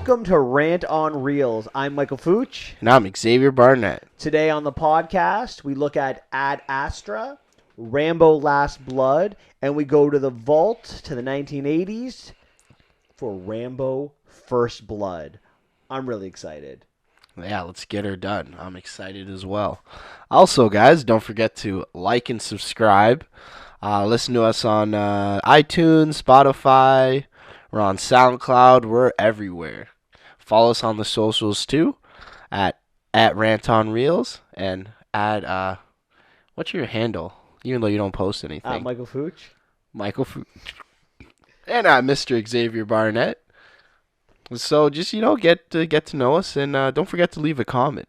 Welcome to Rant on Reels. I'm Michael Fooch. And I'm Xavier Barnett. Today on the podcast, we look at Ad Astra, Rambo Last Blood, and we go to the vault to the 1980s for Rambo First Blood. I'm really excited. Yeah, let's get her done. I'm excited as well. Also, guys, don't forget to like and subscribe. Listen to us on iTunes, Spotify. We're on SoundCloud. We're everywhere. Follow us on the socials too, at Rant on Reels and at what's your handle? Even though you don't post anything. Michael Fooch. Michael Fooch. And at Mr. Xavier Barnett. So just get to know us, and don't forget to leave a comment.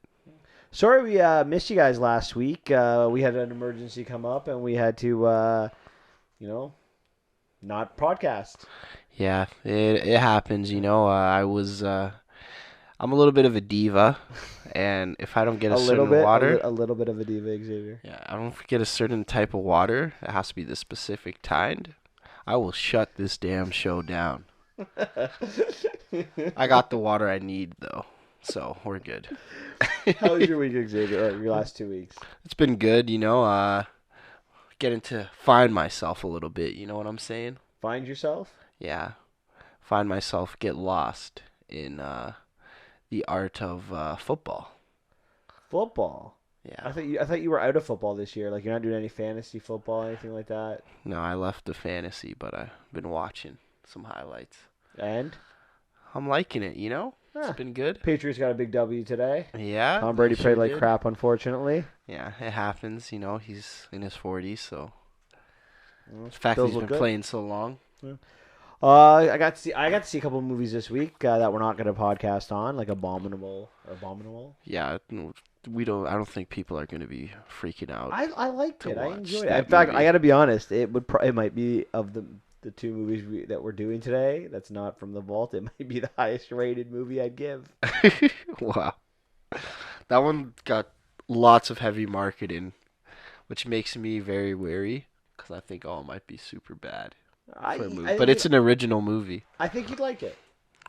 Sorry we missed you guys last week. We had an emergency come up, and we had to not podcast. Yeah, it happens. I'm a little bit of a diva, and if I don't get a certain water, a little bit of a diva, Xavier. Yeah, I don't get a certain type of water. It has to be the specific kind. I will shut this damn show down. I got the water I need though, so we're good. How was your week, Xavier? Or your last 2 weeks? It's been good. Getting to find myself a little bit. You know what I'm saying? Find yourself? Yeah, find myself. Get lost in the art of football. Football. Yeah. I thought you were out of football this year. Like you're not doing any fantasy football, anything like that. No, I left the fantasy, but I've been watching some highlights. And I'm liking it. It's been good. Patriots got a big W today. Yeah. Tom Brady played like crap, unfortunately. Yeah, it happens. He's in his 40s, so the fact that he's been playing so long. Yeah. I got to see a couple of movies this week that we're not going to podcast on, like Abominable. Yeah, I don't think people are going to be freaking out. I liked it. I enjoyed it. In fact, I got to be honest. It might be of the two movies that we're doing today. That's not from the vault. It might be the highest rated movie I'd give. Wow, that one got lots of heavy marketing, which makes me very wary because I think it might be super bad. For a movie. But it's an original movie. I think you'd like it.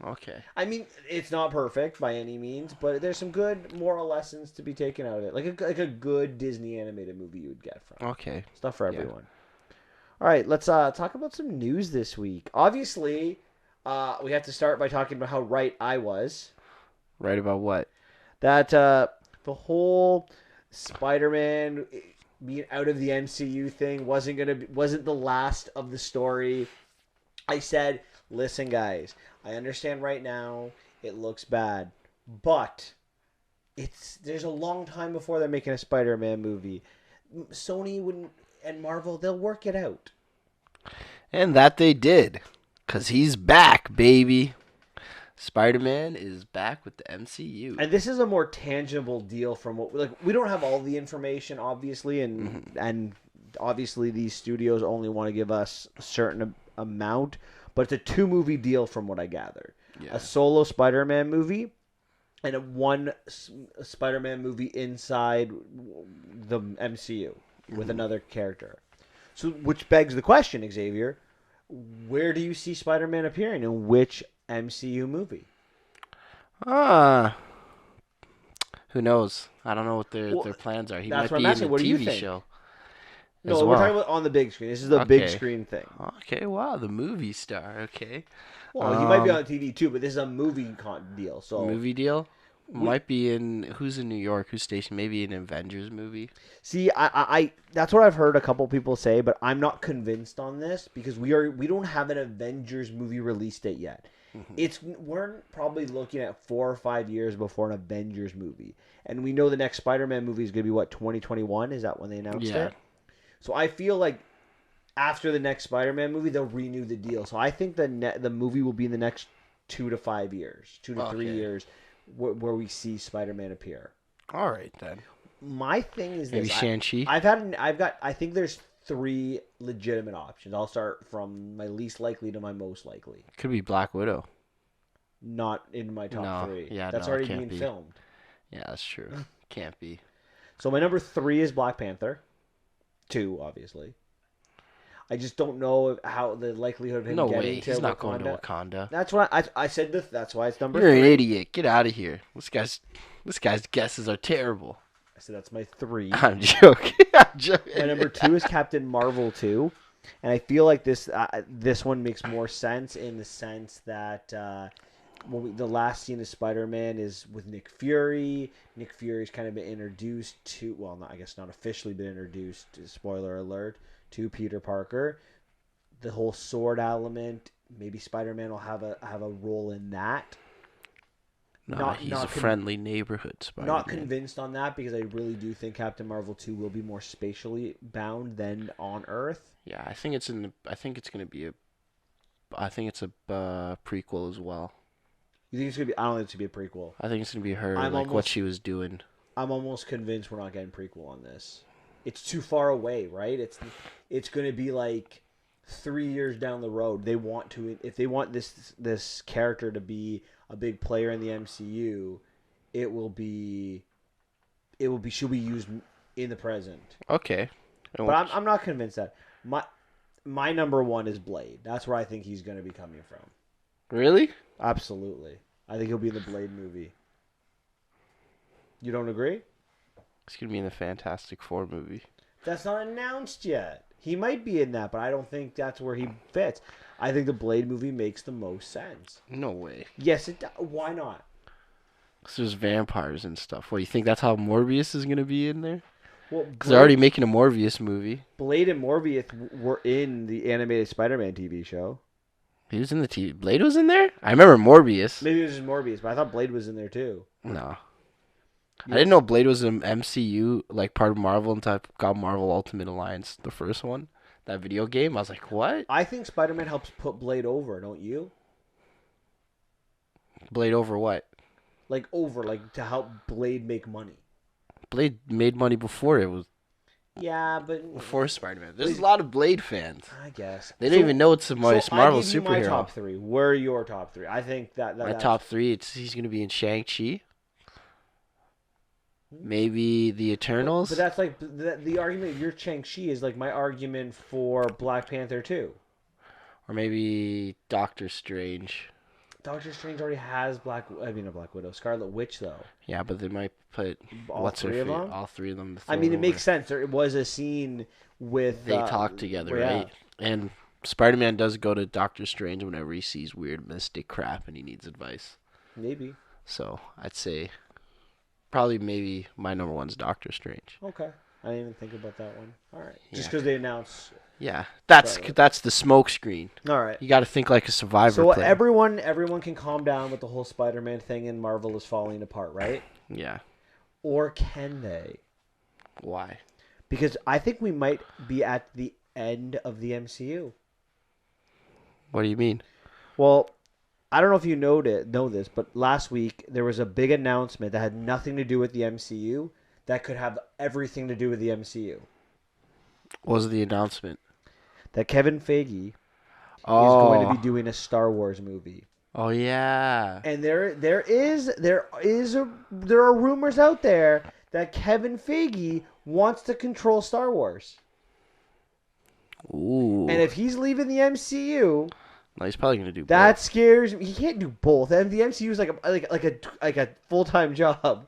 Okay. I mean, it's not perfect by any means, but there's some good moral lessons to be taken out of it. Like a good Disney animated movie you would get from. Okay. Stuff for everyone. Yeah. All right, let's talk about some news this week. Obviously, we have to start by talking about how right I was. Right about what? That the whole Spider-Man being out of the MCU thing wasn't the last of the story. I said, listen, guys, I understand right now it looks bad, but there's a long time before they're making a Spider-Man movie. Sony and Marvel, they'll work it out. And that they did, 'cause he's back, baby. Spider-Man is back with the MCU. And this is a more tangible deal from we don't have all the information, obviously, and obviously these studios only want to give us a certain amount, but it's a 2-movie deal from what I gathered. Yeah. A solo Spider-Man movie and one Spider-Man movie inside the MCU with another character. So, which begs the question, Xavier, where do you see Spider-Man appearing in which MCU movie? Who knows? I don't know what their plans are. He might be in a TV show. No, we're talking about on the big screen. This is a big screen thing. Okay, wow, the movie star. Okay. Well, he might be on TV too, but this is a movie deal. So movie deal? Might be in who's in New York? Who's stationed? Maybe an Avengers movie. See, I that's what I've heard a couple people say, but I'm not convinced on this because we don't have an Avengers movie release date yet. We're probably looking at 4 or 5 years before an Avengers movie, and we know the next Spider-Man movie is going to be 2021? Is that when they announced it? So I feel like after the next Spider-Man movie, they'll renew the deal. So I think the movie will be in the next 2 to 5 years, 2 to 3 years, where we see Spider-Man appear. All right then. My thing is maybe this: Shang-Chi. I think there's 3 legitimate options. I'll start from my least likely to my most likely. Could be Black Widow. Not in my top 3. Yeah, that's already being filmed. Yeah, that's true. Can't be. So my number 3 is Black Panther. 2, obviously. I just don't know how the likelihood of him No getting way. to He's Wakanda. not going to Wakanda. That's why I said this. That's why it's number You're an 3. idiot. Get out of here. This guy's guesses are terrible. I said that's my 3. I'm joking. I'm joking. My number 2 is Captain Marvel 2, and I feel like this one makes more sense in the sense that the last scene of Spider-Man is with Nick Fury. Nick Fury's kind of been introduced to, well, I guess not officially been introduced, spoiler alert, to Peter Parker. The whole sword element, maybe Spider-Man will have a role in that. No, he's a friendly neighborhood Spider-Man. Not convinced on that because I really do think Captain Marvel 2 will be more spatially bound than on Earth. Yeah, I think it's a prequel as well. You think it's gonna be? I don't think it's gonna be a prequel. I think it's gonna be her, what she was doing. I'm almost convinced we're not getting prequel on this. It's too far away, right? It's gonna be like 3 years down the road. If they want this character to be a big player in the MCU, she'll be used in the present. Okay, but I'm not convinced that my number 1 is Blade. That's where I think he's gonna be coming from. Really? Absolutely. I think he'll be in the Blade movie. You don't agree? He's going to be in the Fantastic Four movie. That's not announced yet. He might be in that, but I don't think that's where he fits. I think the Blade movie makes the most sense. No way. Yes, it does. Why not? Because there's vampires and stuff. What, do you think that's how Morbius is going to be in there? Well, because they're already making a Morbius movie. Blade and Morbius were in the animated Spider-Man TV show. He was in the TV. Blade was in there? I remember Morbius. Maybe it was just Morbius, but I thought Blade was in there too. No. Yeah. I didn't know Blade was an MCU, like part of Marvel, until I got Marvel Ultimate Alliance, the first one. That video game. I was like, what? I think Spider-Man helps put Blade over, don't you? Blade over what? Like to help Blade make money. Blade made money before it was. Yeah, but before Spider-Man, there's a lot of Blade fans. I guess they don't even know it's a Marvel superhero. My top 3. Where are your top 3? I think that my top 3. He's going to be in Shang-Chi. Maybe the Eternals. But that's like the argument of your Shang-Chi is like my argument for Black Panther 2. Or maybe Doctor Strange. Doctor Strange already has Black Widow, Scarlet Witch though. Yeah, but they might put all three of them. I mean, it makes sense. There was a scene with they talk together, right? And Spider-Man does go to Doctor Strange whenever he sees weird mystic crap and he needs advice. Maybe. So I'd say maybe my number 1's Doctor Strange. Okay, I didn't even think about that one. All right, just because they announced. Yeah, that's the smoke screen. All right, you got to think like a survivor. So player. everyone can calm down with the whole Spider-Man thing, and Marvel is falling apart, right? Yeah. Or can they? Why? Because I think we might be at the end of the MCU. What do you mean? Well, I don't know if you know this, but last week there was a big announcement that had nothing to do with the MCU that could have everything to do with the MCU. What was the announcement? That Kevin Feige is going to be doing a Star Wars movie. Oh yeah. And there are rumors out there that Kevin Feige wants to control Star Wars. Ooh. And if he's leaving the MCU, no, he's probably gonna do both. That scares me. He can't do both. And the MCU is like a full-time job.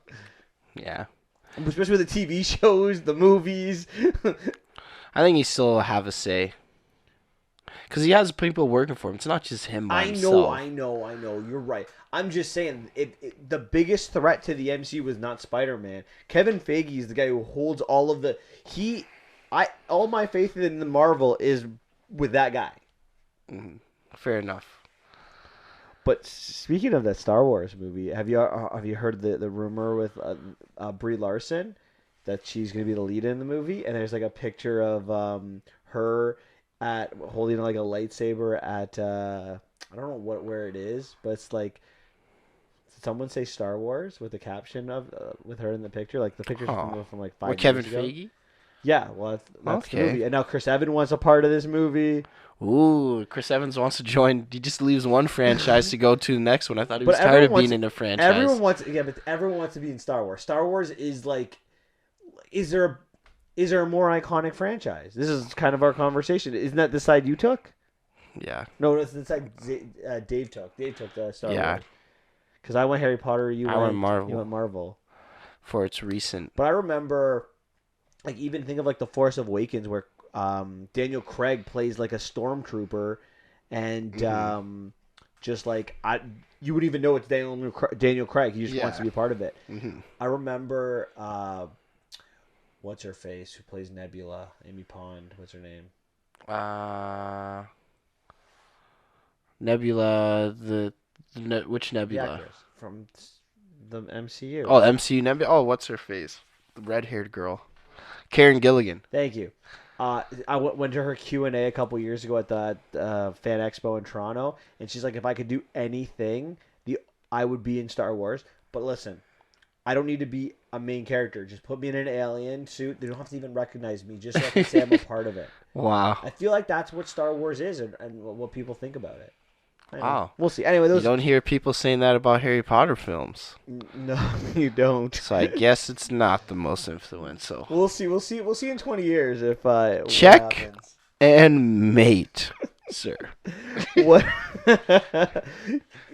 Yeah. Especially with the TV shows, the movies. I think he still have a say. Because he has people working for him. It's not just him by himself. I know. You're right. I'm just saying, the biggest threat to the MCU was not Spider-Man. Kevin Feige is the guy who holds all of the... all my faith in the Marvel is with that guy. Mm-hmm. Fair enough. But speaking of that Star Wars movie, have you heard the rumor with Brie Larson that she's going to be the lead in the movie? And there's like a picture of her holding like a lightsaber at I don't know where it is, but it's like, did someone say Star Wars with the caption of with her in the picture? Like the picture's from like 5 years Kevin ago. Feige? Yeah, well that's the movie. And now Chris Evans wants a part of this movie. Ooh, Chris Evans wants to join. He just leaves one franchise to go to the next one. I thought he was tired of being in a franchise. But everyone wants to be in Star Wars. Star Wars is like, is there is there a more iconic franchise? This is kind of our conversation. Isn't that the side you took? Yeah. No, it's the side Dave took. Dave took the Star Yeah. Wars. Because I went Harry Potter, I went Marvel. You went Marvel. For its recent. But I remember, like, even think of like The Force Awakens, where Daniel Craig plays like a stormtrooper, and just like you wouldn't even know it's Daniel Craig. He just wants to be a part of it. Mm-hmm. I remember, what's her face who plays Nebula? Amy Pond. What's her name? Nebula. Which The Nebula? actress from the MCU. Oh, MCU Nebula. Oh, what's her face? The red-haired girl. Karen Gilligan. Thank you. I went to her Q&A a couple years ago at the Fan Expo in Toronto, and she's like, if I could do anything, I would be in Star Wars. But listen, I don't need to be a main character. Just put me in an alien suit. They don't have to even recognize me, just so I can say I'm a part of it. Wow. I feel like that's what Star Wars is, and what people think about it. Wow. We'll see. Anyway, You don't hear people saying that about Harry Potter films. No, you don't. So I guess it's not the most influential. We'll see in 20 years if Check what happens. and mate, sir. What?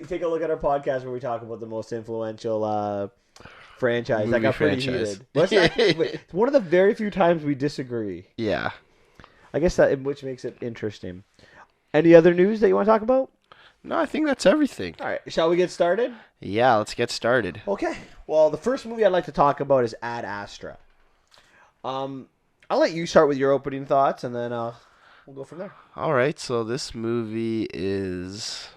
Take a look at our podcast where we talk about the most influential franchise. That got pretty heated. It's one of the very few times we disagree. Yeah. I guess which makes it interesting. Any other news that you want to talk about? No, I think that's everything. All right. Shall we get started? Yeah, let's get started. Okay. Well, the first movie I'd like to talk about is Ad Astra. I'll let you start with your opening thoughts, and then we'll go from there. All right, so this movie is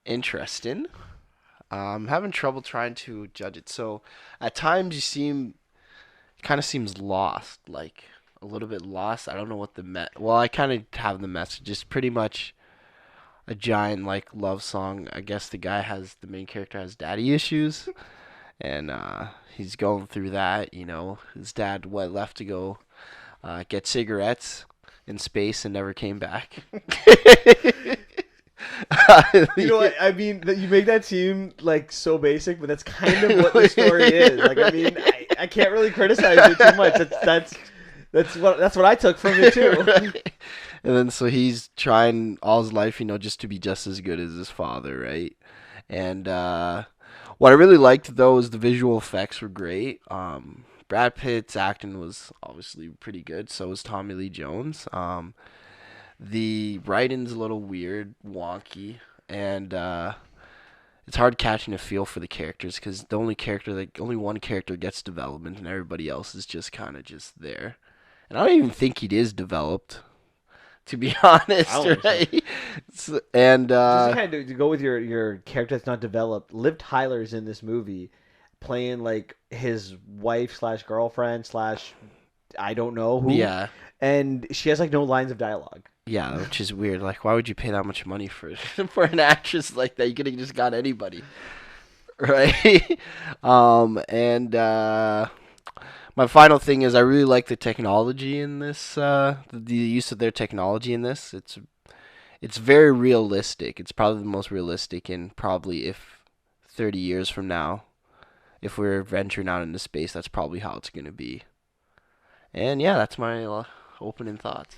interesting. I'm having trouble trying to judge it. So at times kind of seems lost, like a little bit lost. I don't know what well, I kind of have the message. It's pretty much a giant like love song. I guess the main character has daddy issues, and he's going through that. You know, his dad left to go get cigarettes in space and never came back. You know what? I mean, you make that seem like so basic, but that's kind of what the story is. Like, I mean, I can't really criticize it too much. That's what I took from it too. Right. And then so he's trying all his life, just to be just as good as his father, right? And what I really liked though is the visual effects were great. Brad Pitt's acting was obviously pretty good. So was Tommy Lee Jones. The writing's a little weird, wonky, and it's hard catching a feel for the characters because only one character gets development, and everybody else is just kind of just there. And I don't even think he is developed, to be honest, right? So. And just kind of to go with your character that's not developed. Liv Tyler's in this movie, playing like his wife / girlfriend / I don't know who. Yeah. And she has like no lines of dialogue. Yeah, which is weird. Like, why would you pay that much money for for an actress like that? You could have just got anybody, right? My final thing is I really like the technology in this. The use of their technology in this. It's very realistic. It's probably the most realistic in probably if 30 years from now, if we're venturing out into space, that's probably how it's gonna be. And yeah, that's my opening thoughts.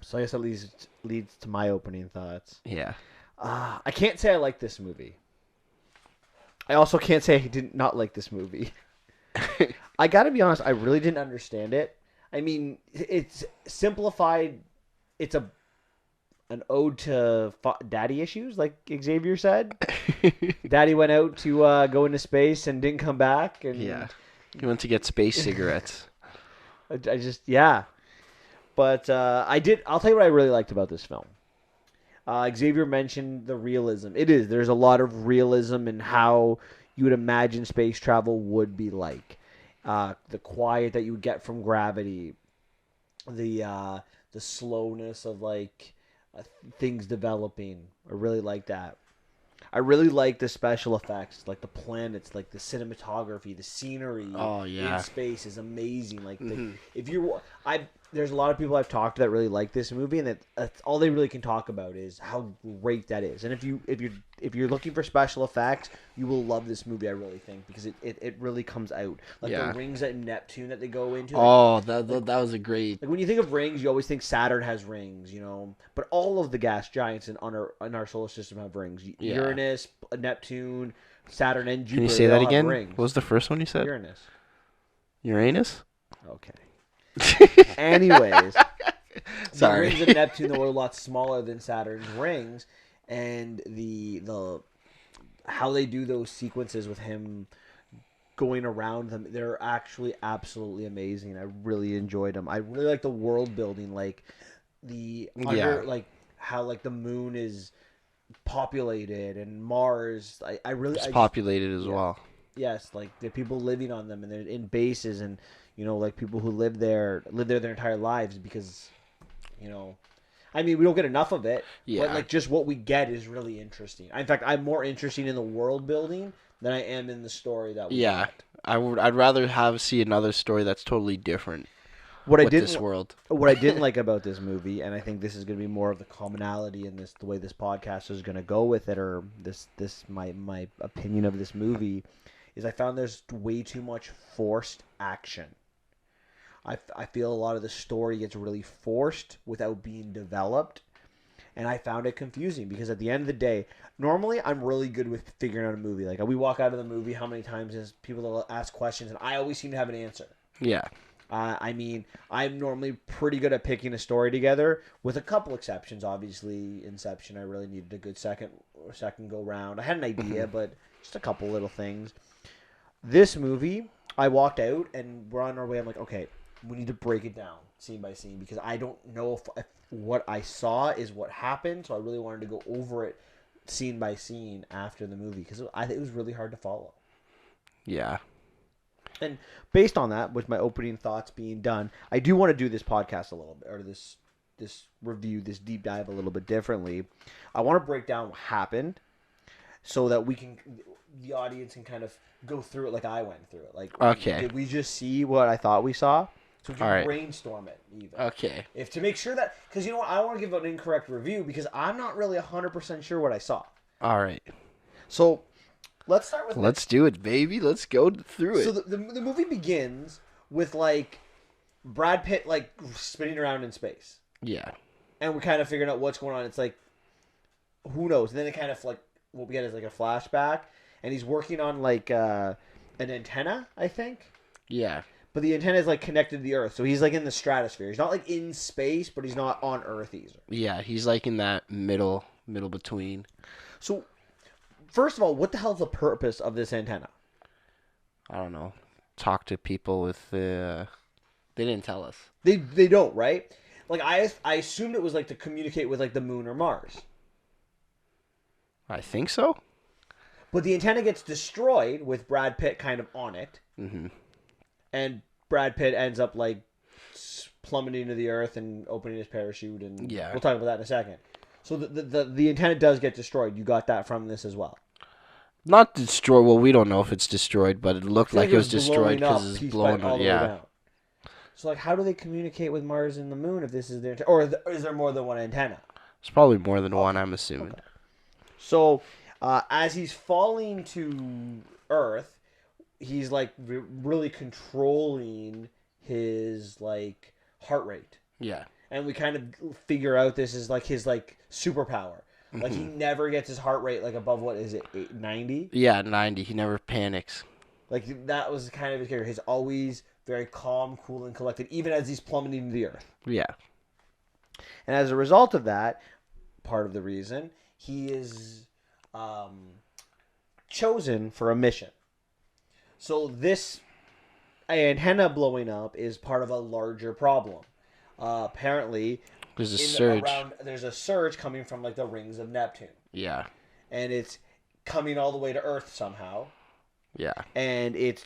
So I guess that leads to my opening thoughts. Yeah. I can't say I like this movie. I also can't say I did not like this movie. I gotta be honest, I really didn't understand it. I mean, it's simplified. It's an ode to daddy issues, like Xavier said. Daddy went out to go into space and didn't come back. And yeah. He went to get space cigarettes. But I'll tell you what I really liked about this film. Xavier mentioned the realism. There's a lot of realism in how you would imagine space travel would be like. The quiet that you would get from gravity. The slowness of like things developing. I really like that. I really like the special effects, like the planets, like the cinematography, the scenery in space is amazing. Like there's a lot of people I've talked to that really like this movie, and that's all they really can talk about is how great that is. And if you're looking for special effects, you will love this movie. I really think because it really comes out like the rings at Neptune that they go into. Oh, that was a great. Like when you think of rings, you always think Saturn has rings, but all of the gas giants in our solar system have rings. Uranus, Neptune, Saturn, and Jupiter. Can you say that again? Rings. What was the first one you said? Uranus. Okay. Anyways, sorry. The rings of Neptune were a lot smaller than Saturn's rings, and the how they do those sequences with him going around them, they're actually absolutely amazing. I really enjoyed them. I really like the world building, like like how like the moon is populated and Mars. It's populated as well. Yes, like the people living on them and they're in bases and. Like people who live there their entire lives because, I mean, we don't get enough of it. Yeah. But like just what we get is really interesting. In fact, I'm more interested in the world building than I am in the story that we get. I'd rather see another story that's totally different. This world. What I didn't like about this movie, and I think this is going to be more of the commonality in the way this podcast is going to go with it, or my opinion of this movie, is I found there's way too much forced action. I feel a lot of the story gets really forced without being developed, and I found it confusing because at the end of the day, normally I'm really good with figuring out a movie. Like we walk out of the movie, how many times is people ask questions, and I always seem to have an answer. Yeah. I mean, I'm normally pretty good at picking a story together, with a couple exceptions. Obviously, Inception, I really needed a good second go round. I had an idea, but just a couple little things. This movie, I walked out, and we're on our way. I'm like, okay, we need to break it down scene by scene because I don't know if what I saw is what happened. So I really wanted to go over it scene by scene after the movie because I think it was really hard to follow. Yeah. And based on that, with my opening thoughts being done, I do want to do this podcast a little bit, or this review, this deep dive a little bit differently. I want to break down what happened so that the audience can kind of go through it like I went through it. Like, okay, did we just see what I thought we saw? So we can brainstorm it even. Okay. If to make sure that, because you know what, I don't want to give an incorrect review because I'm not really 100% sure what I saw. All right. So let's start with. Let's do it, baby. Let's go through it. So the movie begins with like Brad Pitt like spinning around in space. Yeah. And we're kind of figuring out what's going on. It's like, who knows? And then it kind of like what we get is like a flashback, and he's working on like an antenna, I think. Yeah. But the antenna is like connected to the Earth, so he's like in the stratosphere. He's not like in space, but he's not on Earth either. Yeah, he's like in that middle between. So, first of all, what the hell is the purpose of this antenna? I don't know. Talk to people with the. They didn't tell us. They don't, right? Like I assumed it was like to communicate with like the moon or Mars. I think so. But the antenna gets destroyed with Brad Pitt kind of on it. Mm-hmm. And Brad Pitt ends up like plummeting to the earth and opening his parachute, and we'll talk about that in a second. So the antenna does get destroyed. You got that from this as well. Not destroyed. Well, we don't know if it's destroyed, but it looked like it was destroyed because it's blown up. Yeah. So like, how do they communicate with Mars and the Moon if this is their or is there more than one antenna? It's probably more than one, I'm assuming. Okay. So as he's falling to Earth, he's like really controlling his like heart rate. Yeah. And we kind of figure out this is like his like superpower. Mm-hmm. Like he never gets his heart rate like above what is it, 90? Yeah, 90. He never panics. Like that was kind of his character. He's always very calm, cool, and collected, even as he's plummeting to the earth. Yeah. And as a result of that, part of the reason he is chosen for a mission. So this antenna blowing up is part of a larger problem. Apparently, there's a surge. There's a surge coming from like the rings of Neptune. Yeah. And it's coming all the way to Earth somehow. Yeah. And it's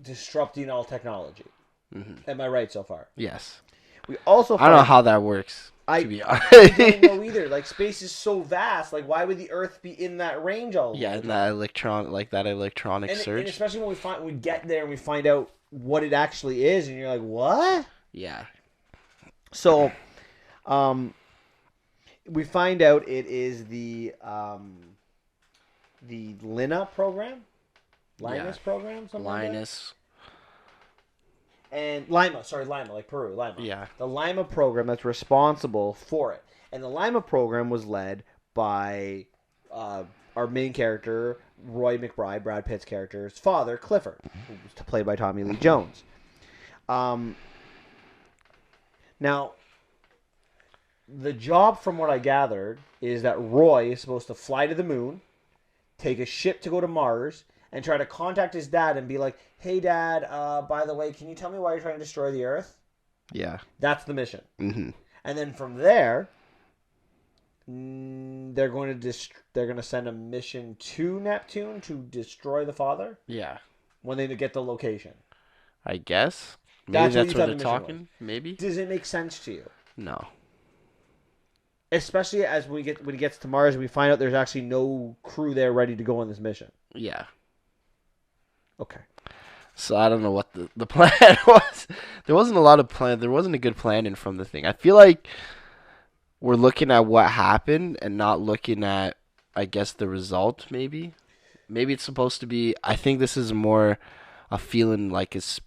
disrupting all technology. Mm-hmm. Am I right so far? Yes. We also I don't know how that works. To be honest. I don't know either. Like space is so vast. Like why would the Earth be in that range all the time? In that electronic surge. And especially when we get there and we find out what it actually is, and you're like, what? Yeah. So, we find out it is the Lina program, Yeah, Linus program, something like that. Linus. And Lima, sorry, Lima, like Peru, Lima. Yeah, The Lima program that's responsible for it. And the Lima program was led by uh, our main character, Roy McBride, Brad Pitt's character's father, Clifford, who was played by Tommy Lee Jones. Um, Now, the job, from what I gathered, is that Roy is supposed to fly to the moon, take a ship to go to Mars, and try to contact his dad and be like, "Hey, Dad, by the way, can you tell me why you're trying to destroy the Earth?" yeah. That's the mission. Mm-hmm. And then from there, they're going to send a mission to Neptune to destroy the father Yeah, when they get the location. I guess. Maybe That's what that's you what thought they're the mission talking. Maybe. Does it make sense to you? No. Especially as when he gets to Mars, we find out there's actually no crew there ready to go on this mission. Yeah. Okay. So I don't know what the plan was. There wasn't a lot of plan. There wasn't a good planning from the thing. I feel like we're looking at what happened and not looking at, I guess, the result. Maybe it's supposed to be. I think this is more a feeling like it's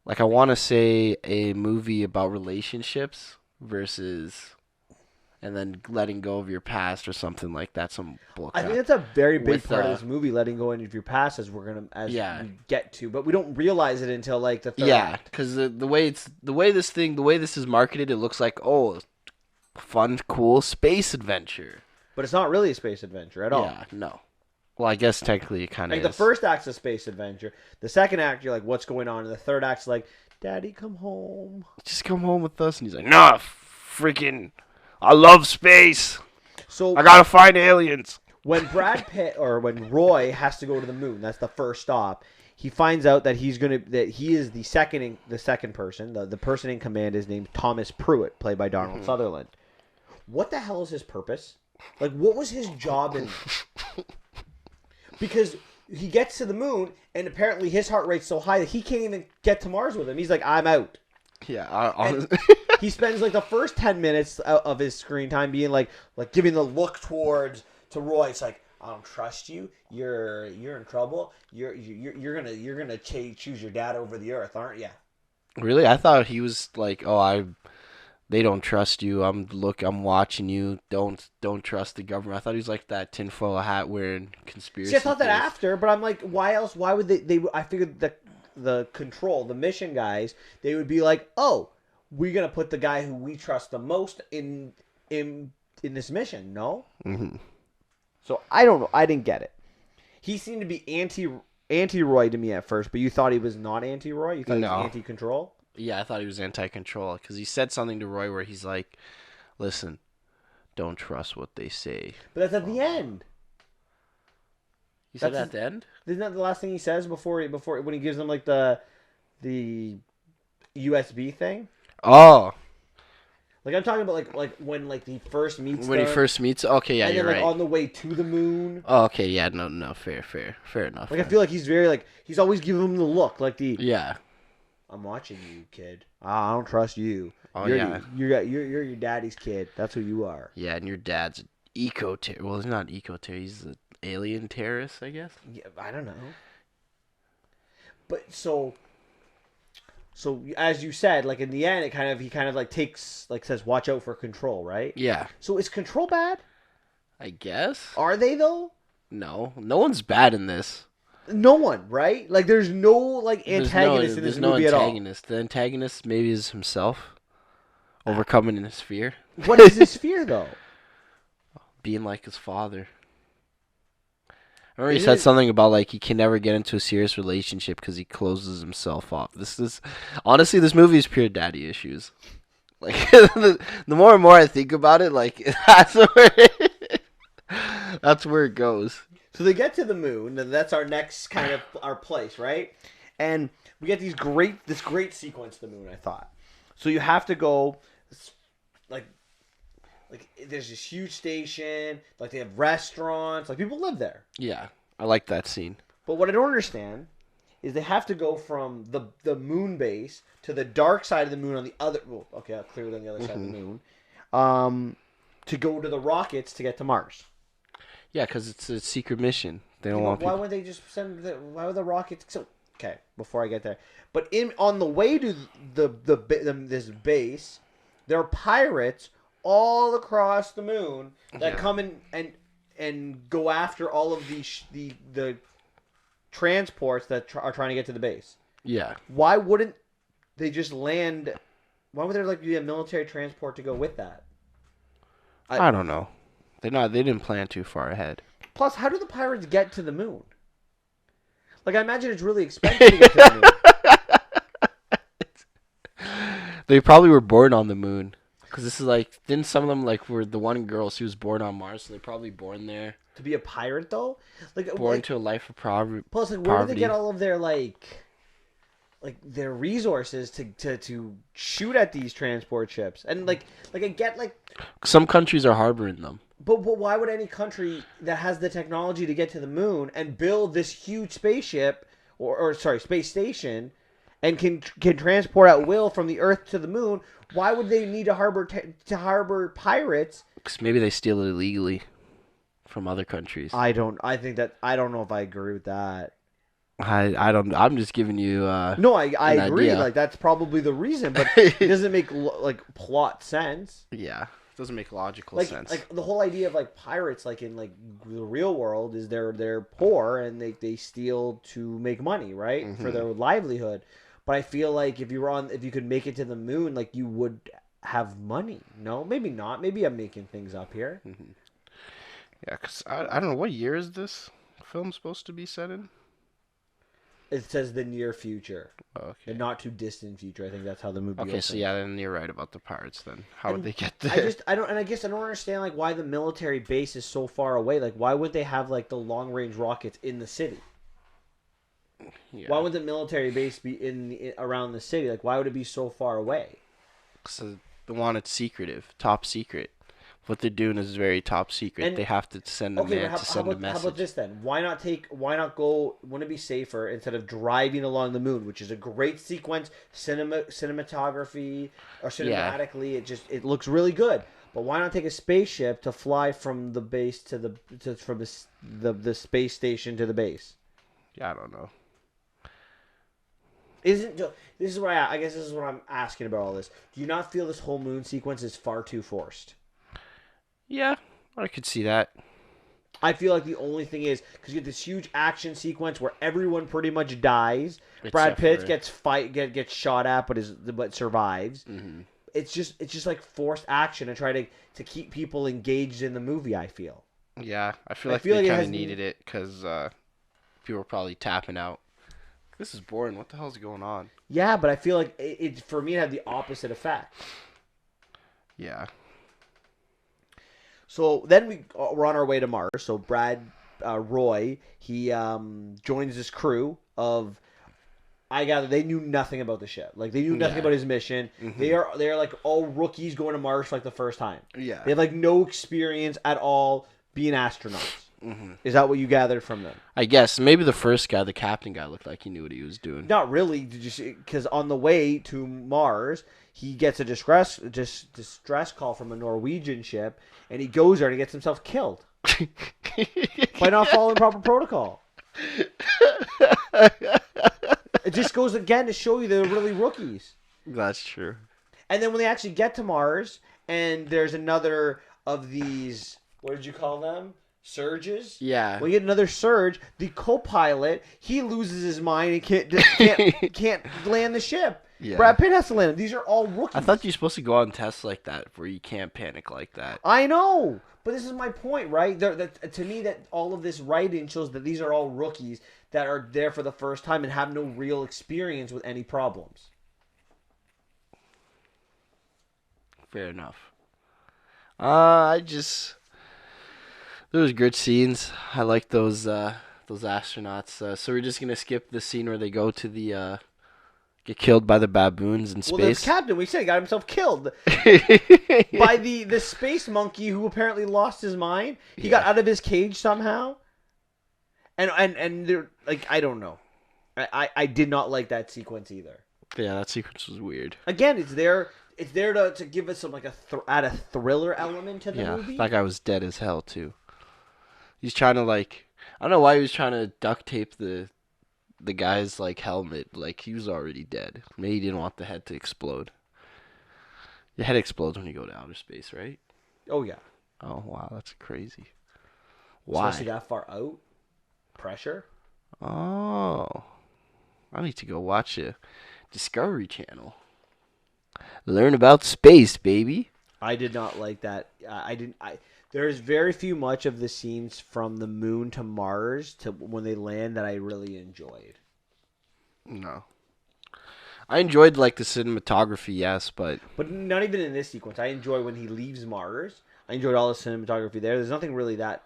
like I want to say a movie about relationships versus and then letting go of your past or something like that. Some bull I crap. think that's a very big With, part of this movie, letting go of your past, as Yeah. we get to, but we don't realize it until like the third Yeah, act. because the way this is marketed, it looks like, oh, fun, cool space adventure. But it's not really a space adventure at all. Yeah, no. Well, I guess technically it kind of Like is. the first act's a space adventure. The second act, you're like, what's going on? And the third act's like, Daddy, come home. Just come home with us, and he's like, nah, freaking, I love space. So I gotta find aliens. when Brad Pitt or when Roy has to go to the moon, that's the first stop. He finds out that he is the second person. The person in command is named Thomas Pruitt, played by Donald Sutherland. What the hell is his purpose? Like, what was his job in? Because he gets to the moon, and apparently his heart rate's so high that he can't even get to Mars with him. He's like, I'm out. Yeah, honestly. He spends like the first 10 minutes of his screen time being like giving the look to Roy. It's like, I don't trust you. You're in trouble. You're gonna choose your dad over the Earth, aren't you? Really, I thought he was like, oh, they don't trust you. I'm watching you. Don't trust the government. I thought he was like that tinfoil hat wearing conspiracy. See, I thought that theorist. after, but I'm like, why else? Why would they? I figured the mission guys, they would be like, oh, we're gonna put the guy who we trust the most in this mission. No. Mm-hmm. So I don't know. I didn't get it. He seemed to be anti Roy to me at first, but you thought he was not anti Roy. You thought he was anti control. Yeah, I thought he was anti-control because he said something to Roy where he's like, "Listen, don't trust what they say." But that's at the end. He said That's at the end. Isn't that the last thing he says before when he gives them like the USB thing? Oh, Like I'm talking about like when like he first meets when them, he first meets. Okay, yeah, and you're then like right. on the way to the moon. Oh, okay, yeah, no, fair enough. Like I feel like he's very like he's always giving him the look, like the Yeah. I'm watching you, kid. I don't trust you. Oh, you're, yeah. You're your daddy's kid. That's who you are. Yeah, and your dad's an eco-terrorist. Well, he's not an eco-terrorist. He's an alien terrorist, I guess. Yeah, I don't know. But so as you said, like in the end, he kind of like takes like says, "Watch out for control," right? Yeah. So is control bad? I guess. Are they though? No one's bad in this. No one, right? Like there's no like antagonist in this there's no movie at all. antagonist. The antagonist maybe is himself overcoming his fear, What is his fear though? being like his father. I remember he Isn't said it- something about like he can never get into a serious relationship because he closes himself off. This is honestly, this movie is pure daddy issues. Like the more and more I think about it, like that's where it goes. So they get to the moon, and that's our next kind of our place, right? And we get this great sequence to the moon. I thought so. You have to go, like there's this huge station. Like they have restaurants. Like people live there. Yeah, I like that scene. But what I don't understand is they have to go from the moon base to the dark side of the moon on the other. Well, okay, clearly on the other side of the moon. To go to the rockets to get to Mars. Yeah, because it's a secret mission. They don't Yeah, want why people. would they just send why would the rockets? So okay, before I get there, but on the way to this base, there are pirates all across the moon that come in and go after all of the transports that are trying to get to the base. Yeah. Why wouldn't they just land? Why would there be a military transport to go with that? I don't know. They didn't plan too far ahead. Plus, how do the pirates get to the moon? Like, I imagine it's really expensive to get to the moon. They probably were born on the moon. Because this is like, didn't some of them, like, were the one girl, she was born on Mars, so they're probably born there. To be a pirate, though? Born to a life of poverty. Plus, where do they get all of their, their resources to shoot at these transport ships? And, I get, Some countries are harboring them. But why would any country that has the technology to get to the moon and build this huge spaceship, space station, and can transport at will from the Earth to the moon, why would they need to harbor pirates? Because maybe they steal it illegally from other countries. I don't know if I agree with that. I don't. I'm just giving you. No, I agree. Idea. That's probably the reason, but it doesn't make plot sense. Yeah, it doesn't make logical sense. Like the whole idea of pirates, in the real world, is they're poor and they steal to make money, right, for their livelihood. But I feel like if you could make it to the moon, you would have money. No, maybe not. Maybe I'm making things up here. Mm-hmm. Yeah, because I don't know, what year is this film supposed to be set in? It says the near future. Okay. The not too distant future. I think that's how the movie Okay, opens. so yeah, then you're right about the pirates then. How would they get there? I guess I don't understand why the military base is so far away. Why would they have the long range rockets in the city? Yeah. Why would the military base be around the city? Why would it be so far away? So they want it secretive, top secret. What they're doing is very top secret. And they have to send a man to send a message. How about this then? Why not go? Wouldn't it be safer instead of driving along the moon, which is a great sequence, cinematography or cinematically, it looks really good. But why not take a spaceship to fly from the base from the space station to the base? Yeah, I don't know. This is what I guess this is what I'm asking about all this. Do you not feel this whole moon sequence is far too forced? Yeah, I could see that. I feel like the only thing is because you get this huge action sequence where everyone pretty much dies. Brad Pitt gets shot at, but survives. Mm-hmm. It's just like forced action and try to keep people engaged in the movie. I feel. Yeah, I feel like they kind of needed it because people were probably tapping out. This is boring. What the hell's going on? Yeah, but I feel like it for me it had the opposite effect. Yeah. So then we're on our way to Mars. So Brad Roy, he joins this crew of, I gather they knew nothing about the ship. They knew nothing about his mission. Mm-hmm. They are all rookies going to Mars for the first time. Yeah. They have no experience at all being astronauts. Mm-hmm. Is that what you gathered from them? I guess maybe the first guy, the captain guy, looked like he knew what he was doing. Not really. Did you see? Because on the way to Mars, he gets a distress call from a Norwegian ship, and he goes there and he gets himself killed by not following proper protocol. It just goes again to show you they're really rookies. That's true. And then when they actually get to Mars, and there's another of these, what did you call them? Surges? Yeah. When you get another surge, the co-pilot, he loses his mind and can't land the ship. Yeah. Brad Pitt has to land it. These are all rookies. I thought you're supposed to go on tests like that where you can't panic like that. I know. But this is my point, right? To me, that all of this writing shows that these are all rookies that are there for the first time and have no real experience with any problems. Fair enough. There was good scenes. I like those astronauts. So we're just gonna skip the scene where they go to the get killed by the baboons in space. Well, the captain, we said, got himself killed by the space monkey who apparently lost his mind. He got out of his cage somehow, and they're I don't know. I did not like that sequence either. Yeah, that sequence was weird. Again, it's there to give us some like add a thriller element to the movie. That guy was dead as hell too. He's trying to like, I don't know why he was trying to duct tape the guy's like helmet. Like he was already dead. Maybe he didn't want the head to explode. Your head explodes when you go to outer space, right? Oh yeah. Oh wow, that's crazy. Why? Especially that far out. Pressure. Oh, I need to go watch a Discovery Channel. Learn about space, baby. I did not like that. I didn't. There's very few much of the scenes from the moon to Mars to when they land that I really enjoyed. No. I enjoyed like the cinematography, yes, but not even in this sequence. I enjoy when he leaves Mars. I enjoyed all the cinematography there. There's nothing really that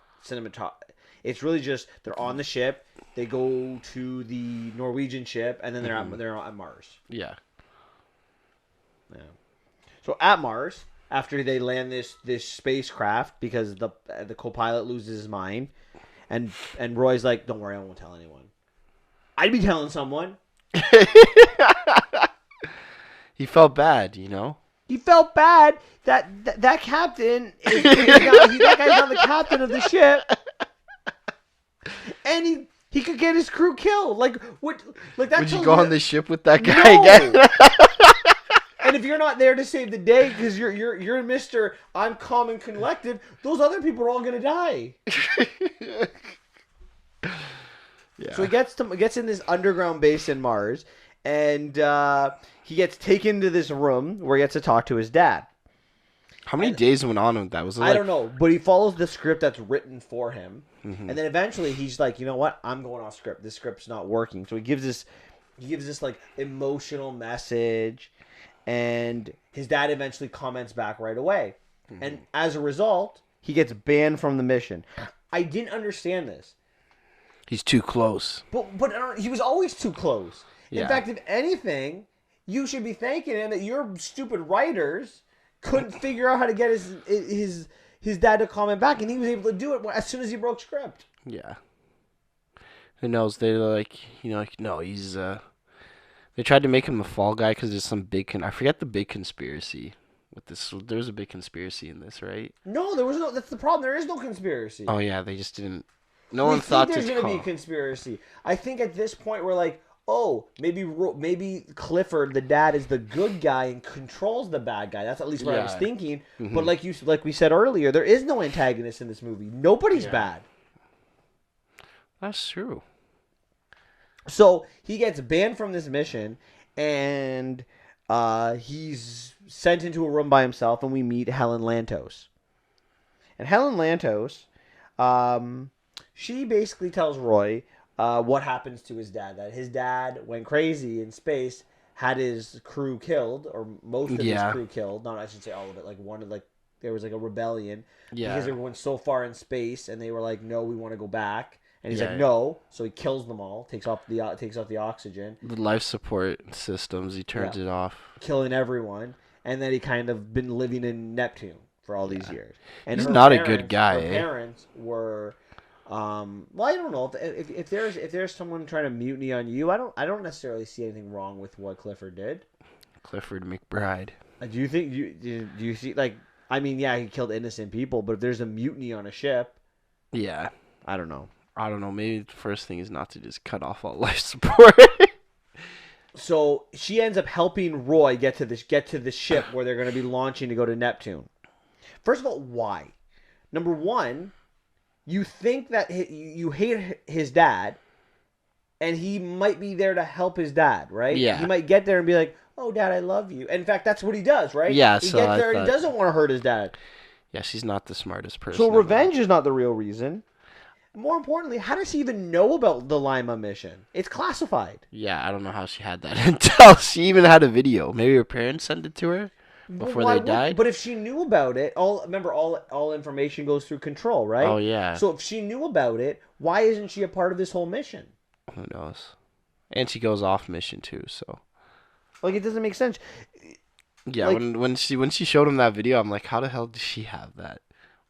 It's really just they're on the ship. They go to the Norwegian ship, and then they're at Mars. Yeah. Yeah. So at Mars, after they land this spacecraft, because the co-pilot loses his mind, and Roy's like, "Don't worry, I won't tell anyone." I'd be telling someone. He felt bad, you know. He felt bad that captain is that guy's not the captain of the ship, and he could get his crew killed. Like what? Like that. Would you go on the ship with that guy again? And if you're not there to save the day because you're Mr. I'm calm and collective, those other people are all gonna die. Yeah. So he gets in this underground base in Mars, and he gets taken to this room where he gets to talk to his dad. How many days went on with that? Was it I don't know, but he follows the script that's written for him, Mm-hmm. and then eventually he's like, you know what? I'm going off script. This script's not working. So he gives this like emotional message, and his dad eventually comments back right away, and as a result, he gets banned from the mission. I didn't understand this. He's too close. But he was always too close. Yeah. In fact, if anything, you should be thanking him that your stupid writers couldn't figure out how to get his dad to comment back, and he was able to do it as soon as he broke script. Yeah. Who knows? They're like, no, he's. They tried to make him the fall guy because there's some I forget the big conspiracy with this. There's a big conspiracy in this, right? No, there was no. That's the problem. There is no conspiracy. Oh yeah, they just didn't. No one thought there's going to be a conspiracy. I think at this point we're like, oh, maybe Clifford, the dad, is the good guy and controls the bad guy. That's at least what I was thinking. Mm-hmm. But like we said earlier, there is no antagonist in this movie. Nobody's bad. That's true. So he gets banned from this mission, and he's sent into a room by himself, and we meet Helen Lantos. And Helen Lantos, she basically tells Roy what happens to his dad. That his dad went crazy in space, had his crew killed, or most of his crew killed. Not, I should say all of it. There was like a rebellion because they went so far in space, and they were like, "No, we want to go back." And he's like, "No," so he kills them all, takes out the oxygen, the life support systems. He turns it off, killing everyone, and then he kind of been living in Neptune for all these years. And he's not a good guy. Her parents were, well, I don't know if there's someone trying to mutiny on you. I don't necessarily see anything wrong with what Clifford did. Clifford McBride. Do you think do you see like? I mean, yeah, he killed innocent people, but if there's a mutiny on a ship, yeah, I don't know. Maybe the first thing is not to just cut off all life support. So she ends up helping Roy get to the ship where they're going to be launching to go to Neptune. First of all, why? Number one, you think that you hate his dad, and he might be there to help his dad, right? Yeah. He might get there and be like, "Oh, Dad, I love you." And in fact, that's what he does, right? Yeah. He gets there and he doesn't want to hurt his dad. Yeah, she's not the smartest person. So revenge is not the real reason. More importantly, how does she even know about the Lima mission? It's classified. Yeah, I don't know how she had that until she even had a video. Maybe her parents sent it to her before they died. But if she knew about it, all information goes through control, right? Oh yeah. So if she knew about it, why isn't she a part of this whole mission? Who knows? And she goes off mission too, so. Like it doesn't make sense. Yeah, like, when she showed him that video, I'm like, how the hell does she have that?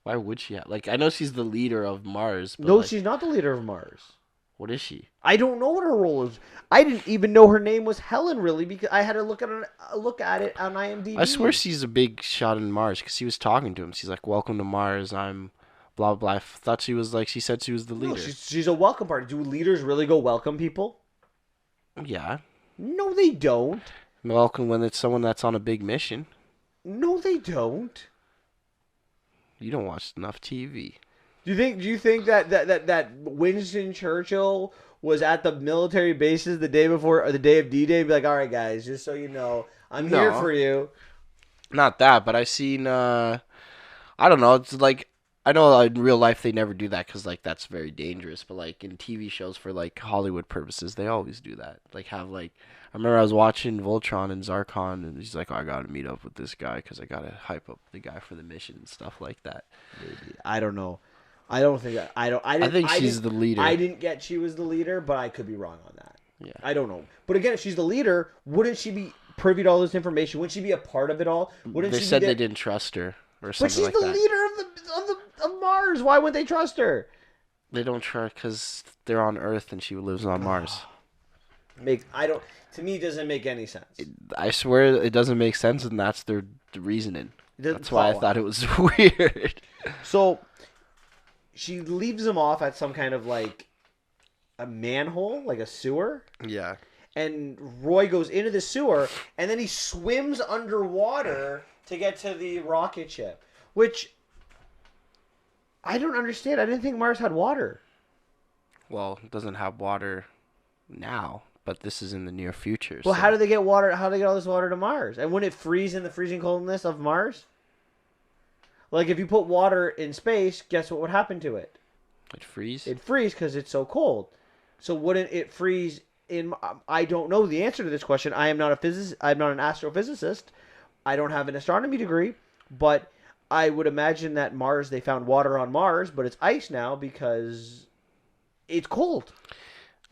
Why would she have? Like, I know she's the leader of Mars. But no, she's not the leader of Mars. What is she? I don't know what her role is. I didn't even know her name was Helen, really, because I had to look at it on IMDb. I swear she's a big shot in Mars because he was talking to him. She's like, "Welcome to Mars. I'm blah blah." I thought she was like, she said she was the leader. No, she's a welcome party. Do leaders really go welcome people? Yeah. No, they don't. Welcome when it's someone that's on a big mission. No, they don't. You don't watch enough TV. Do you think that Winston Churchill was at the military bases the day before or the day of D-Day? Be like, all right, guys, just so you know, I'm here for you. Not that, but I seen. I don't know. It's like I know in real life they never do that because like that's very dangerous. But like in TV shows for like Hollywood purposes, they always do that. Like have like I remember I was watching Voltron and Zarkon, and he's like, oh, I gotta meet up with this guy because I gotta hype up the guy for the mission and stuff like that. Maybe. I don't know. I don't think that. I think she's the leader. I didn't get she was the leader, but I could be wrong on that. Yeah. I don't know. But again, if she's the leader, wouldn't she be privy to all this information? Wouldn't she be a part of it all? Wouldn't They she said be they didn't trust her or something But she's like the that. leader of Mars. Why wouldn't they trust her? They don't trust because they're on Earth and she lives on Mars. To me, it doesn't make any sense. I swear it doesn't make sense, and that's their reasoning. That's why I thought it was weird. So she leaves him off at some kind of like a manhole, like a sewer. Yeah. And Roy goes into the sewer, and then he swims underwater to get to the rocket ship, which I don't understand. I didn't think Mars had water. Well, it doesn't have water now, but this is in the near future. Well, so. how do they get water? How do they get all this water to Mars? And wouldn't it freeze in the freezing coldness of Mars? Like, if you put water in space, guess what would happen to it? It freeze? It'd freeze because it's so cold. So wouldn't it freeze in... I don't know the answer to this question. I am not a physicist. I'm not an astrophysicist. I don't have an astronomy degree. But I would imagine that Mars, they found water on Mars, but it's ice now because it's cold.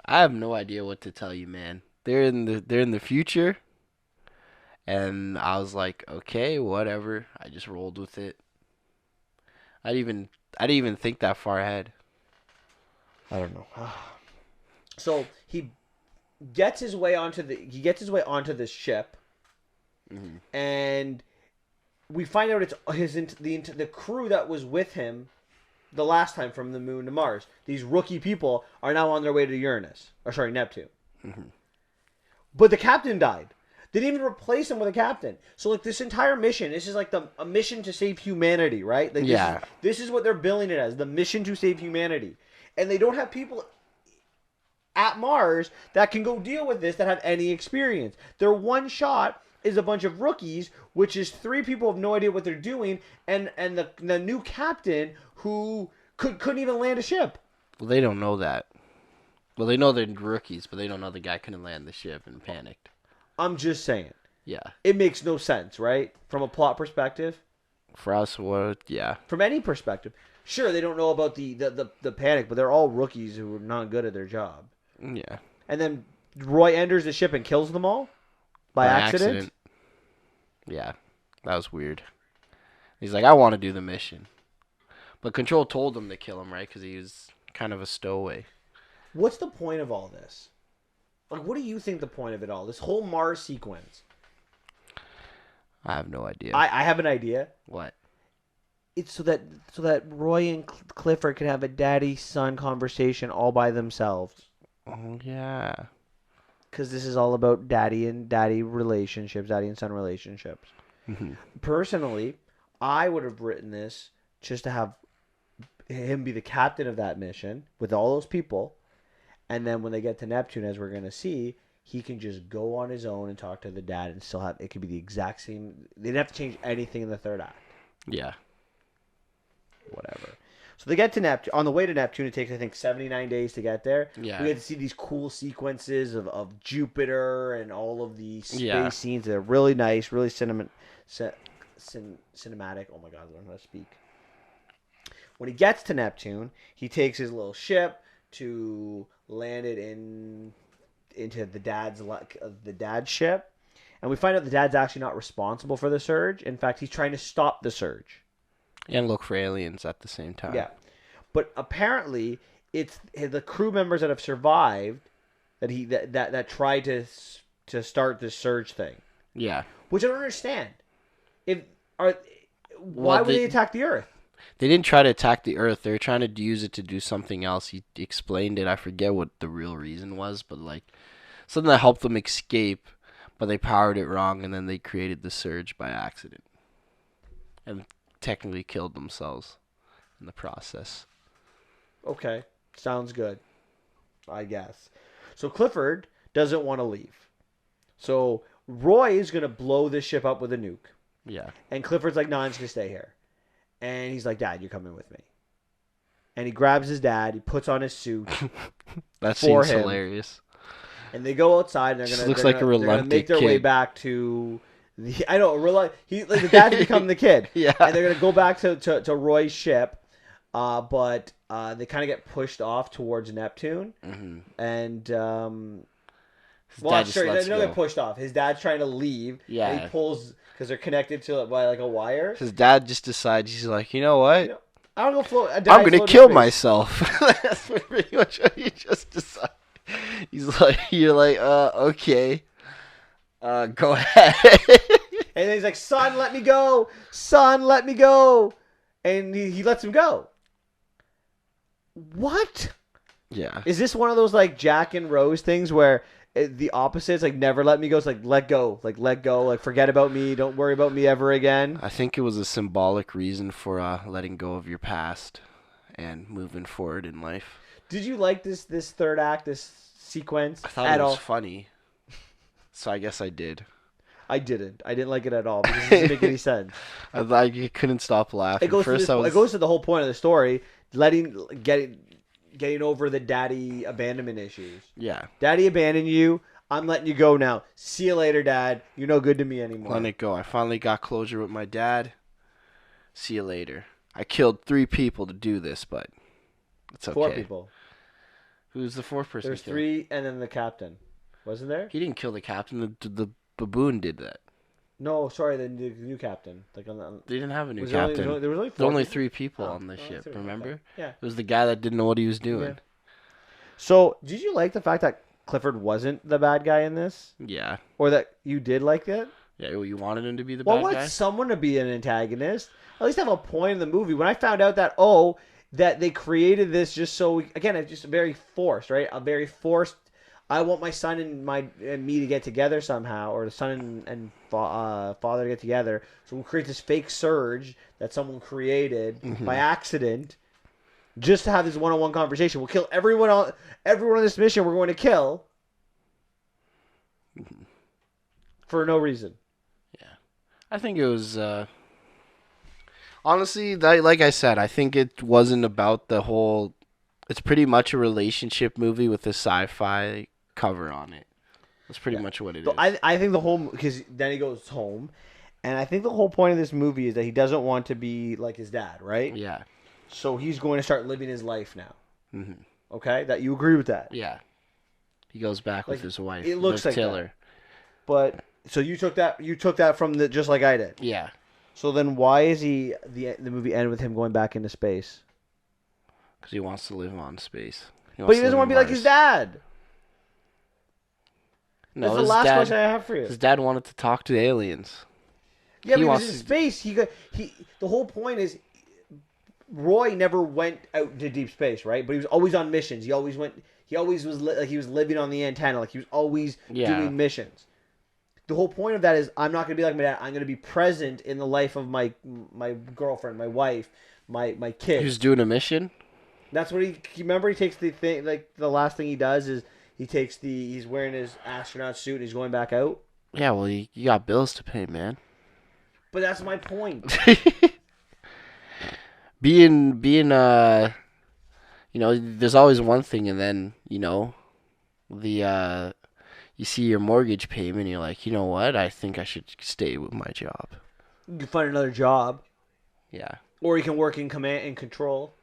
I have no idea what to tell you, man. They're in the future, and I was like, okay, whatever. I just rolled with it. I didn't even think that far ahead. I don't know. So he gets his way onto this ship, and we find out it's the crew that was with him the last time from the moon to Mars. These rookie people are now on their way to Neptune. But the captain died. They didn't even replace him with a captain. So like this entire mission, this is like a mission to save humanity, right? Like, this is what they're billing it as, the mission to save humanity. And they don't have people at Mars that can go deal with this that have any experience. Their one shot is a bunch of rookies, which is 3 people who have no idea what they're doing, and the new captain who couldn't even land a ship. Well, they don't know that. Well, they know they're rookies, but they don't know the guy couldn't land the ship and panicked. I'm just saying. Yeah. It makes no sense, right? From a plot perspective. For us, yeah. From any perspective. Sure, they don't know about the panic, but they're all rookies who are not good at their job. Yeah. And then Roy enters the ship and kills them all? By accident? Yeah. That was weird. He's like, I want to do the mission. But Control told him to kill him, right? Because he was kind of a stowaway. What's the point of all this? Like, what do you think the point of it all? This whole Mars sequence. I have no idea. I have an idea. What? It's so that Roy and Clifford can have a daddy-son conversation all by themselves. Oh, yeah. Because this is all about daddy and son relationships. Personally, I would have written this just to have him be the captain of that mission with all those people. And then when they get to Neptune, as we're going to see, he can just go on his own and talk to the dad and still have... It could be the exact same... They didn't have to change anything in the third act. Yeah. Whatever. So they get to Neptune. On the way to Neptune, it takes, I think, 79 days to get there. Yeah. We get to see these cool sequences of Jupiter and all of the space scenes. They're really nice, really cinematic. Oh my God, I don't know how to speak. When he gets to Neptune, he takes his little ship to land it into the dad's ship. And we find out the dad's actually not responsible for the surge. In fact, he's trying to stop the surge. And look for aliens at the same time. Yeah. But apparently, it's the crew members that have survived that tried to start this surge thing, Yeah. which I don't understand. If are why Well, would they attack the Earth? they didn't try to attack the Earth. They were trying to use it to do something else. He explained it. I forget what the real reason was, but like something that helped them escape, but they powered it wrong, and then they created the surge by accident, and technically killed themselves in the process. Okay, sounds good, I guess. So Clifford doesn't want to leave. So Roy is gonna blow this ship up with a nuke, Yeah. and Clifford's like, "No, I'm just gonna stay here." And he's like, "Dad, you're coming with me." And he grabs his dad. He puts on his suit, That for seems him. hilarious. and they go outside. And Just they're looks gonna, like a they're gonna reluctant make their way kid. back to the. I know, he like the dad's become the kid. Yeah. And they're gonna go back to Roy's ship, but they kind of get pushed off towards Neptune, Mm-hmm. and His well, dad I'm just sure lets they're go. pushed off. His dad's trying to leave. Yeah. And he pulls because they're connected to by like a wire. His dad just decides, he's like, you know what? You know, I don't go float. I'm gonna kill myself. That's pretty much what he just decided. He's like, you're like, okay, go ahead. And then he's like, "Son, let me go. Son, let me go." And he lets him go. What? Yeah. Is this one of those like Jack and Rose things where the opposite is like never let me go? It's like let go, like forget about me, don't worry about me ever again. I think it was a symbolic reason for letting go of your past and moving forward in life. Did you like this third act, this sequence I thought at it was all? funny, so I guess I did. I didn't. I didn't like it at all because it doesn't make any sense. I couldn't stop laughing. It goes First, to I was it goes to the whole point of the story, getting over the daddy abandonment issues. yeah, Daddy abandoned you. I'm letting you go now. See you later, Dad. You're no good to me anymore. letting it go. I finally got closure with my dad. See you later. I killed 3 people to do this, but it's okay. 4 people. Who's the 4th person? There's killed? 3, and then the captain. Wasn't there? He didn't kill the captain. The baboon did that. No, sorry, the new captain. Like They didn't have a new was there captain. there was only 4 There were only people? 3 people Oh, on the ship. 3, Remember? okay. Yeah. It was the guy that didn't know what he was doing. Yeah. So, did you like the fact that Clifford wasn't the bad guy in this, Yeah. or that you did like that? Yeah. You wanted him to be the Well, I bad want guy. someone to be an antagonist. At least have a point in the movie. When I found out that that they created this just so again, it's just very forced, right? A very forced. I want my son and me to get together somehow, or the son and father to get together. So we'll create this fake surge that someone created by accident, just to have this one-on-one conversation. We'll kill everyone on this mission. We're going to kill for no reason. I think it was. Honestly, like I said, I think it wasn't about the whole. It's pretty much a relationship movie with a sci-fi cover on it. That's pretty much what it So is. I think the whole because then he goes home, and I think the whole point of this movie is that he doesn't want to be like his dad, right? Yeah. So he's going to start living his life now. hmm Okay, that you agree with that? Yeah. He goes back with Like, his wife. it looks Liv like Tyler. But so you took that from the just like I did. Yeah. So then why is the movie end with him going back into space? Because he wants to live on space. But he doesn't want to be like his dad. No, That's the his last dad, question I have for you. his dad wanted to talk to the aliens. Yeah, he but wants he was in to- space. The whole point is Roy never went out to deep space, right? But he was always on missions. He always went. He always was like he was living on the antenna. Like he was always doing missions. The whole point of that is I'm not going to be like my dad. I'm going to be present in the life of my girlfriend, my wife, my kids. He was doing a mission? That's what he remember. He takes the thing. Like the last thing he does is he's wearing his astronaut suit. And he's going back out. Yeah, well, you got bills to pay, man. But that's my point. being there's always one thing, and then the you see your mortgage payment, and you're like, you know what, I think I should stay with my job. You can find another job, Yeah. or you can work in command and control.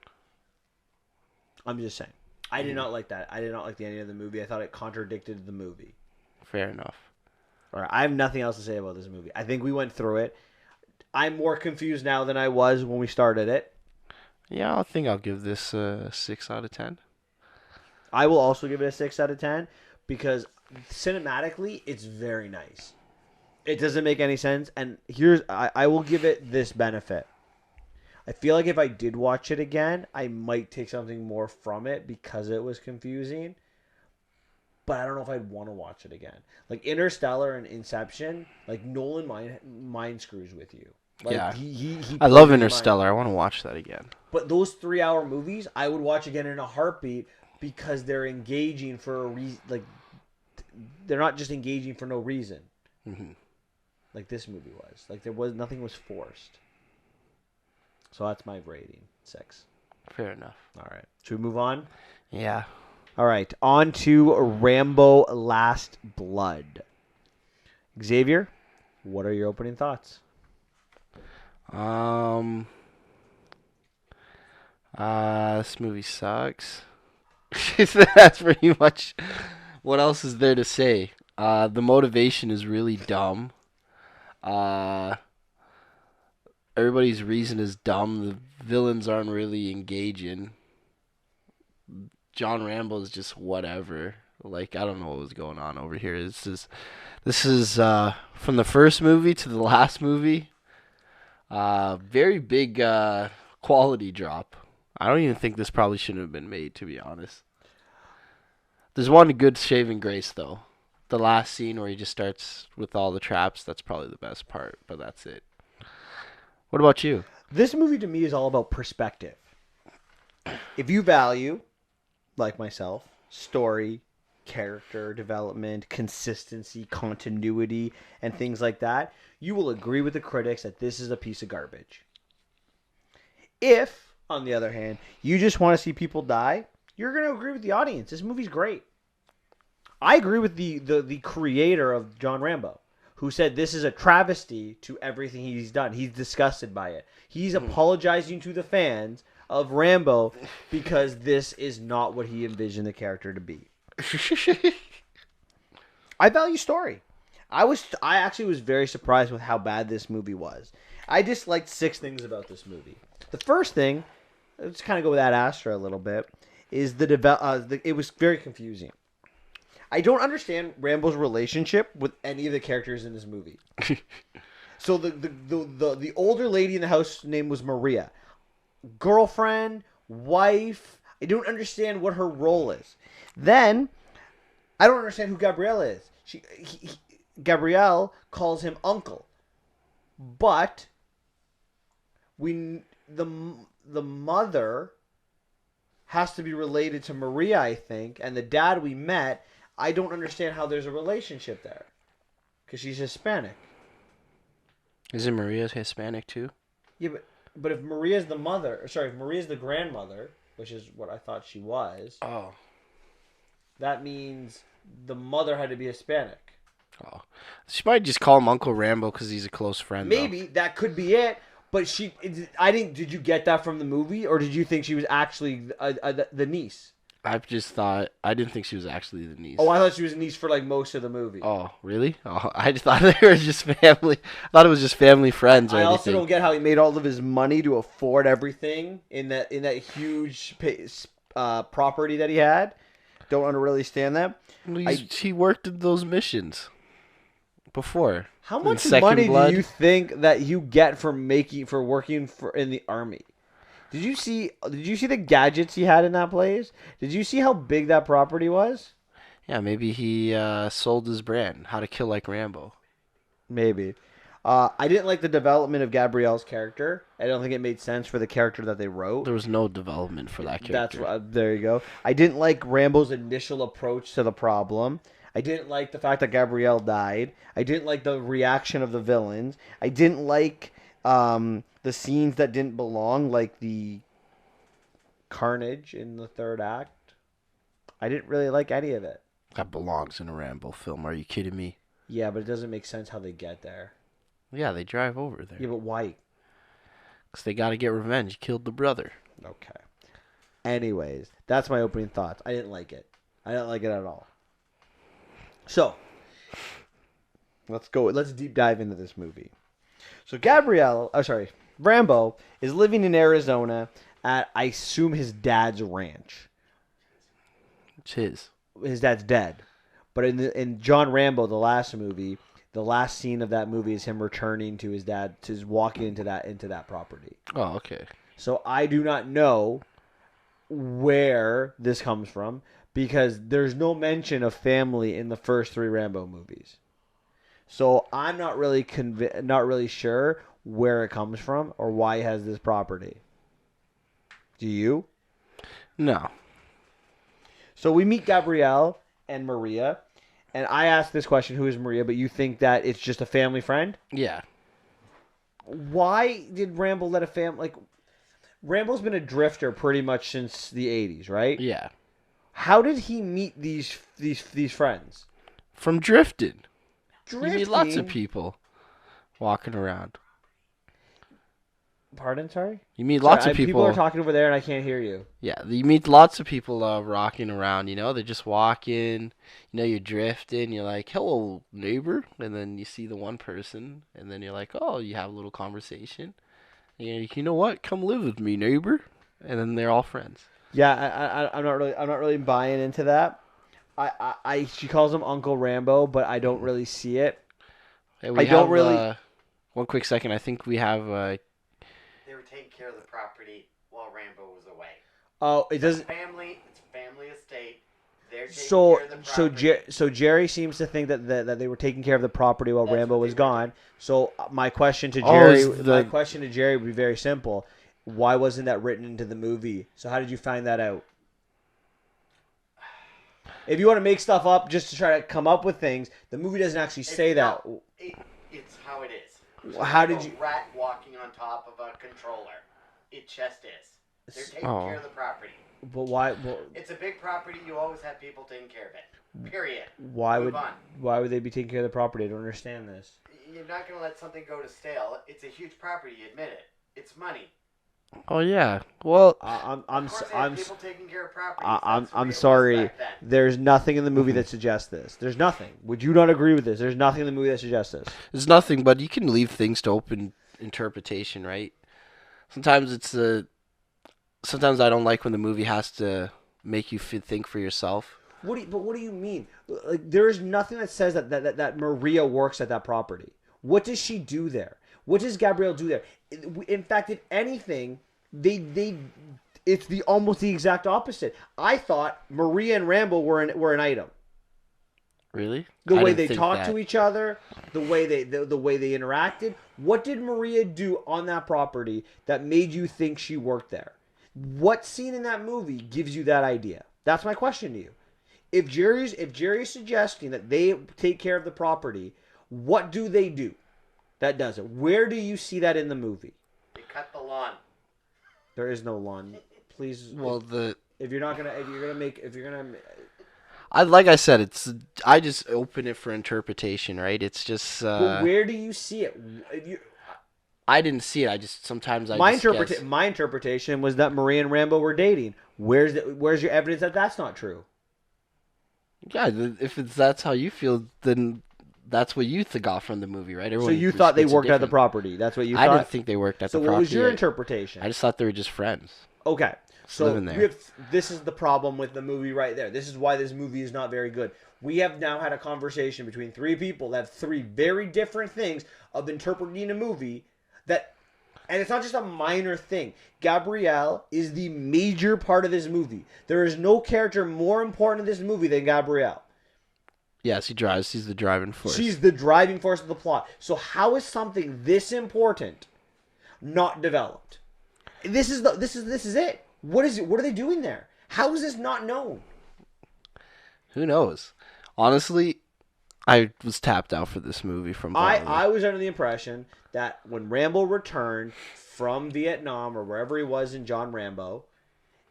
I'm just saying. I did not like that. I did not like the ending of the movie. I thought it contradicted the movie. Fair enough. All right, I have nothing else to say about this movie. I think we went through it. I'm more confused now than I was when we started it. Yeah, I think I'll give this a 6 out of 10. I will also give it a 6 out of 10 because cinematically, it's very nice. It doesn't make any sense. And I will give it this benefit. I feel like if I did watch it again, I might take something more from it because it was confusing. But I don't know if I'd want to watch it again. Like Interstellar and Inception, like Nolan mind screws with you. Like Yeah. he I love Interstellar. I want to watch that again. But those 3-hour movies, I would watch again in a heartbeat because they're engaging for a reason. Like they're not just engaging for no reason. Mm-hmm. Like this movie was. Like nothing was forced. So that's my rating, 6. Fair enough. All right. Should we move on? Yeah. All right. On to Rambo: Last Blood. Xavier, what are your opening thoughts? This movie sucks. That's pretty much. What else is there to say? The motivation is really dumb. Everybody's reason is dumb. The villains aren't really engaging. John Rambo is just whatever. Like I don't know what was going on over here. This is from the first movie to the last movie. Very big quality drop. I don't even think this probably shouldn't have been made, to be honest. There's one good saving grace though. The last scene where he just starts with all the traps. That's probably the best part, but that's it. What about you? This movie to me is all about perspective. If you value, like myself, story, character development, consistency, continuity, and things like that, you will agree with the critics that this is a piece of garbage. If, on the other hand, you just want to see people die, you're going to agree with the audience. This movie's great. I agree with the creator of John Rambo, who said this is a travesty to everything he's done. He's disgusted by it. He's apologizing to the fans of Rambo because this is not what he envisioned the character to be. I value story. I actually was very surprised with how bad this movie was. I disliked 6 things about this movie. The first thing, let's kind of go with Ad Astra a little bit, is it was very confusing. I don't understand Rambo's relationship with any of the characters in this movie. So the older lady in the house name was Maria. Girlfriend, wife. I don't understand what her role is. Then I don't understand who Gabrielle is. Gabrielle calls him uncle, but the mother has to be related to Maria, I think, and the dad we met. I don't understand how there's a relationship there because she's Hispanic. Isn't Maria Hispanic too? Yeah, but if Maria's the mother, if Maria's the grandmother, which is what I thought she was, that means the mother had to be Hispanic. Oh, she might just call him Uncle Rambo because he's a close friend. Maybe that could be it. But I didn't. Did you get that from the movie, or did you think she was actually the niece? I didn't think she was actually the niece. Oh, I thought she was a niece for like most of the movie. Oh, really? Oh, I just thought they were just family. I thought it was just family friends. Or I also anything. don't get how he made all of his money to afford everything in that huge property that he had. Don't really stand that. He worked in those missions before. How much money do you think that you get for working in the army? Did you see the gadgets he had in that place? Did you see how big that property was? Yeah, maybe he sold his brand, How to Kill Like Rambo. Maybe. I didn't like the development of Gabrielle's character. I don't think it made sense for the character that they wrote. There was no development for that character. There you go. I didn't like Rambo's initial approach to the problem. I didn't like the fact that Gabrielle died. I didn't like the reaction of the villains. I didn't like the scenes that didn't belong, like the carnage in the third act. I didn't really like any of it. That belongs in a Rambo film. Are you kidding me? Yeah, but it doesn't make sense how they get there. Yeah, they drive over there. Yeah, but why? Because they got to get revenge. He killed the brother. Okay. Anyways, that's my opening thoughts. I didn't like it. I didn't like it at all. So, let's go. Let's deep dive into this movie. So Rambo is living in Arizona at, I assume, his dad's ranch. It's his. His dad's dead. But in John Rambo, the last movie, the last scene of that movie is him returning to his dad, to walking into that property. Oh, okay. So I do not know where this comes from because there's no mention of family in the first 3 Rambo movies. So I'm not really not really sure where it comes from or why he has this property. Do you? No. So we meet Gabrielle and Maria, and I asked this question, who is Maria, but you think that it's just a family friend? Yeah. Why did Rambo let a family... Rambo's been a drifter pretty much since the 80s, right? Yeah. How did he meet these friends? From drifting. Drifting? You meet lots of people walking around. Pardon, sorry? You meet lots of people. People are talking over there and I can't hear you. Yeah, you meet lots of people rocking around, They're just walking. You're drifting. You're like, hello, neighbor. And then you see the one person. And then you're like, oh, you have a little conversation. And you're like, you know what? Come live with me, neighbor. And then they're all friends. Yeah, I'm not really buying into that. She calls him Uncle Rambo, but I don't really see it. Hey, one quick second. I think we have... They were taking care of the property while Rambo was away. Oh, it doesn't... It's family estate. They're taking care of the property. So Jerry seems to think that they were taking care of the property while Rambo was gone. So my question to Jerry would be very simple. Why wasn't that written into the movie? So how did you find that out? If you want to make stuff up just to try to come up with things, the movie doesn't actually say that. It's how it is. How did you... rat walking on top of a controller. It just is. They're taking care of the property. But why? Well, it's a big property. You always have people taking care of it. Period. Why would they be taking care of the property? I don't understand this. You're not going to let something go to stale. It's a huge property. You admit it. It's money. Oh yeah. Well, I'm people taking care of property. I'm sorry. There's nothing in the movie that suggests this. There's nothing. Would you not agree with this? There's nothing in the movie that suggests this. There's nothing, but you can leave things to open interpretation, right? Sometimes sometimes I don't like when the movie has to make you think for yourself. What do you mean? Like, there is nothing that says that Maria works at that property. What does she do there? What does Gabrielle do there? In fact, if anything, it's almost the exact opposite. I thought Maria and Rambo were an item. Really? The way they talked to each other, the way they interacted. What did Maria do on that property that made you think she worked there? What scene in that movie gives you that idea? That's my question to you. If Jerry's suggesting that they take care of the property, what do they do that does it? Where do you see that in the movie? They cut the lawn. There is no lawn. Please. Well, like I said, I just open it for interpretation, right? It's just. But where do you see it? I didn't see it. My interpretation was that Maria and Rambo were dating. Where's your evidence that that's not true? Yeah, if that's how you feel, then that's what you got from the movie, right? So you thought they worked at the property. That's what you thought? I didn't think they worked at the property. So what was your interpretation? I just thought they were just friends. Okay. So living there. This is the problem with the movie right there. This is why this movie is not very good. We have now had a conversation between 3 people that have 3 very different things of interpreting a movie and it's not just a minor thing. Gabrielle is the major part of this movie. There is no character more important in this movie than Gabrielle. Yes, he drives. She's the driving force. She's the driving force of the plot. So how is something this important not developed? This is it. What is it? What are they doing there? How is this not known? Who knows? Honestly, I was tapped out for this movie from. I was under the impression that when Rambo returned from Vietnam or wherever he was in John Rambo,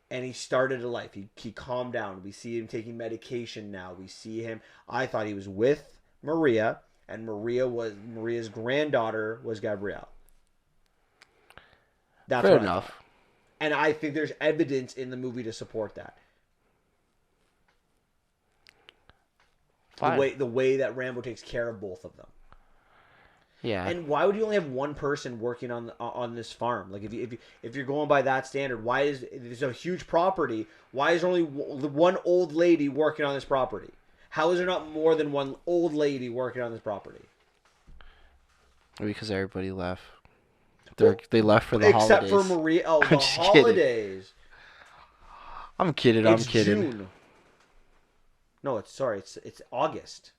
and he started a life, he calmed down. We see him taking medication now. We see him. I thought he was with Maria, and Maria's granddaughter was Gabrielle. That's fair enough. And I think there's evidence in the movie to support that. Fine. The way that Rambo takes care of both of them. Yeah. And why would you only have one person working on this farm? Like if you're going by that standard, why is there's a huge property? Why is there only one old lady working on this property? How is there not more than one old lady working on this property? Because everybody left. They left for the holidays. Except for Maria. Oh, the holidays. Kidding. I'm kidding. It's June. No, it's August.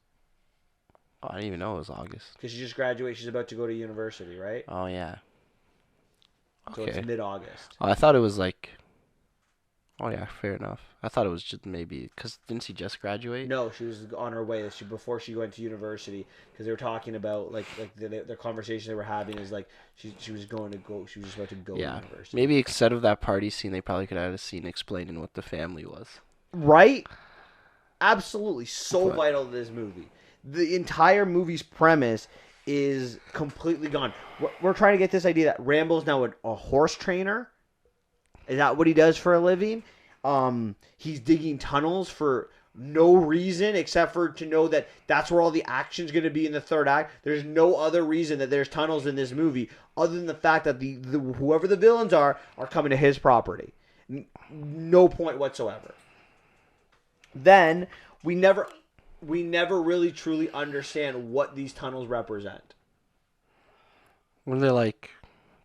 Oh, I didn't even know it was August. Because she just graduated. She's about to go to university, right? Oh, yeah. So it's mid-August. Oh, I thought it was like... Oh, yeah, fair enough. I thought it was just maybe... Because didn't she just graduate? No, she was on her way before she went to university. Because they were talking about, their conversation they were having is, she was about to go to university. Maybe instead of that party scene, they probably could have had a scene explaining what the family was. Right? Absolutely. So vital to this movie. The entire movie's premise is completely gone. We're trying to get this idea that Rambo's now a horse trainer. Is that what he does for a living? He's digging tunnels for no reason except for to know that that's where all the action's going to be in the third act. There's no other reason that there's tunnels in this movie other than the fact that the whoever the villains are coming to his property. No point whatsoever. Then we never really truly understand what these tunnels represent. When they're like,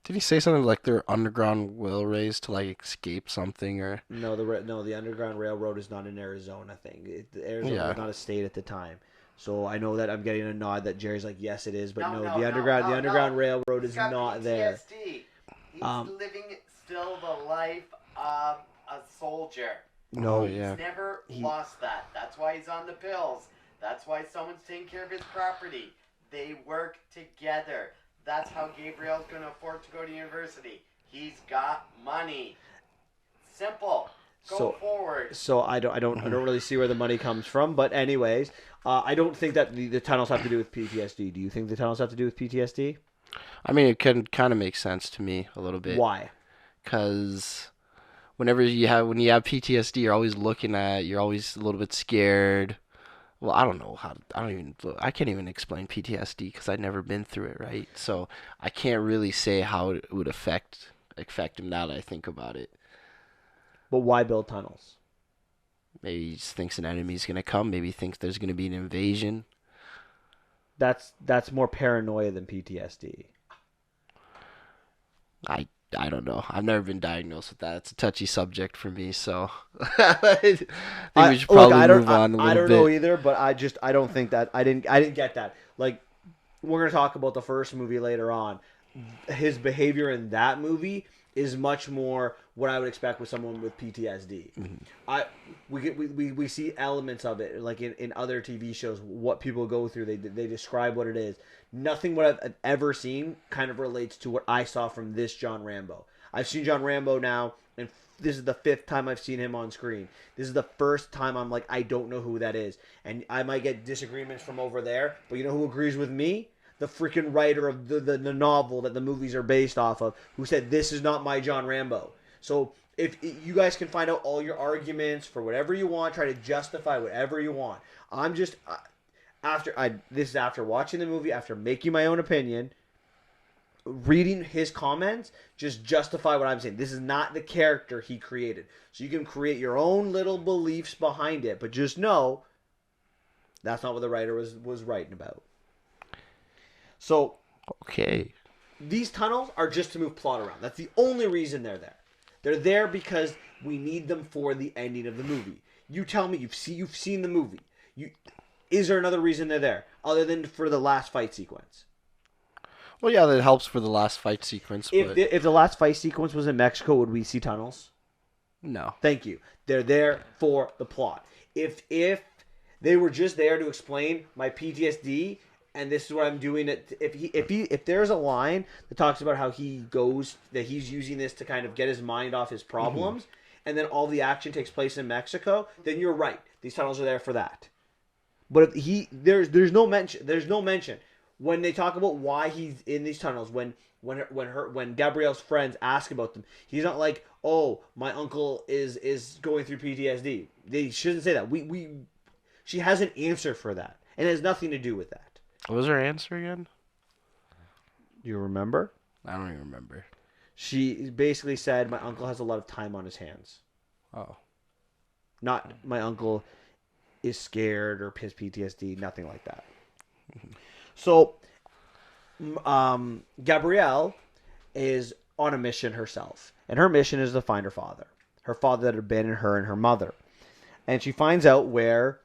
did he say something like they're underground railways to escape something or? No, the Underground Railroad is not an Arizona thing. Arizona was not a state at the time. So I know that I'm getting a nod that Jerry's like, yes, it is, but the Underground Railroad is not PTSD. there. He's living still the life of a soldier. No, he's never lost that. That's why he's on the pills. That's why someone's taking care of his property. They work together. That's how Gabriel's going to afford to go to university. He's got money. Simple. Go forward. So I don't really see where the money comes from. But anyways, I don't think that the tunnels have to do with PTSD. Do you think the tunnels have to do with PTSD? I mean, it can kind of make sense to me a little bit. Why? Because when you have PTSD, you're always a little bit scared. Well, I don't know I can't even explain PTSD because I've never been through it, right? So I can't really say how it would affect him now that I think about it. But why build tunnels? Maybe he just thinks an enemy's going to come. Maybe he thinks there's going to be an invasion. That's more paranoia than PTSD. I don't know. I've never been diagnosed with that. It's a touchy subject for me, so I think we should probably move on a little bit. I don't know either, but I don't think that I didn't get that. Like, we're gonna talk about the first movie later on. His behavior in that movie is much more what I would expect with someone with PTSD. Mm-hmm. We see elements of it, like in other TV shows, what people go through. They describe what it is. Nothing what I've ever seen kind of relates to what I saw from this John Rambo. I've seen John Rambo now, and this is the 5th time I've seen him on screen. This is the first time I'm like, I don't know who that is. And I might get disagreements from over there, but you know who agrees with me? The freaking writer of the novel that the movies are based off of, who said, this is not my John Rambo. So if you guys can find out all your arguments for whatever you want, try to justify whatever you want. I'm just... this is after watching the movie, after making my own opinion, reading his comments, just justify what I'm saying. This is not the character he created. So you can create your own little beliefs behind it, but just know that's not what the writer was writing about. So, okay, these tunnels are just to move plot around. That's the only reason they're there. They're there because we need them for the ending of the movie. You tell me you've seen the movie. Is there another reason they're there other than for the last fight sequence? Well, yeah, that helps for the last fight sequence. If the last fight sequence was in Mexico, would we see tunnels? No. Thank you. They're there for the plot. If they were just there to explain my PTSD and this is what I'm doing, if there's a line that talks about how he's using this to kind of get his mind off his problems, and then all the action takes place in Mexico, then you're right. These tunnels are there for that. But if there's no mention when they talk about why he's in these tunnels. When Gabrielle's friends ask about them, he's not like, oh, my uncle is going through PTSD. They shouldn't say that. She has an answer for that, and it has nothing to do with that. What was her answer again? You remember? I don't even remember. She basically said, my uncle has a lot of time on his hands. Oh. Not my uncle is scared or his PTSD, nothing like that. So, Gabrielle is on a mission herself. And her mission is to find her father. Her father that abandoned her and her mother. And she finds out where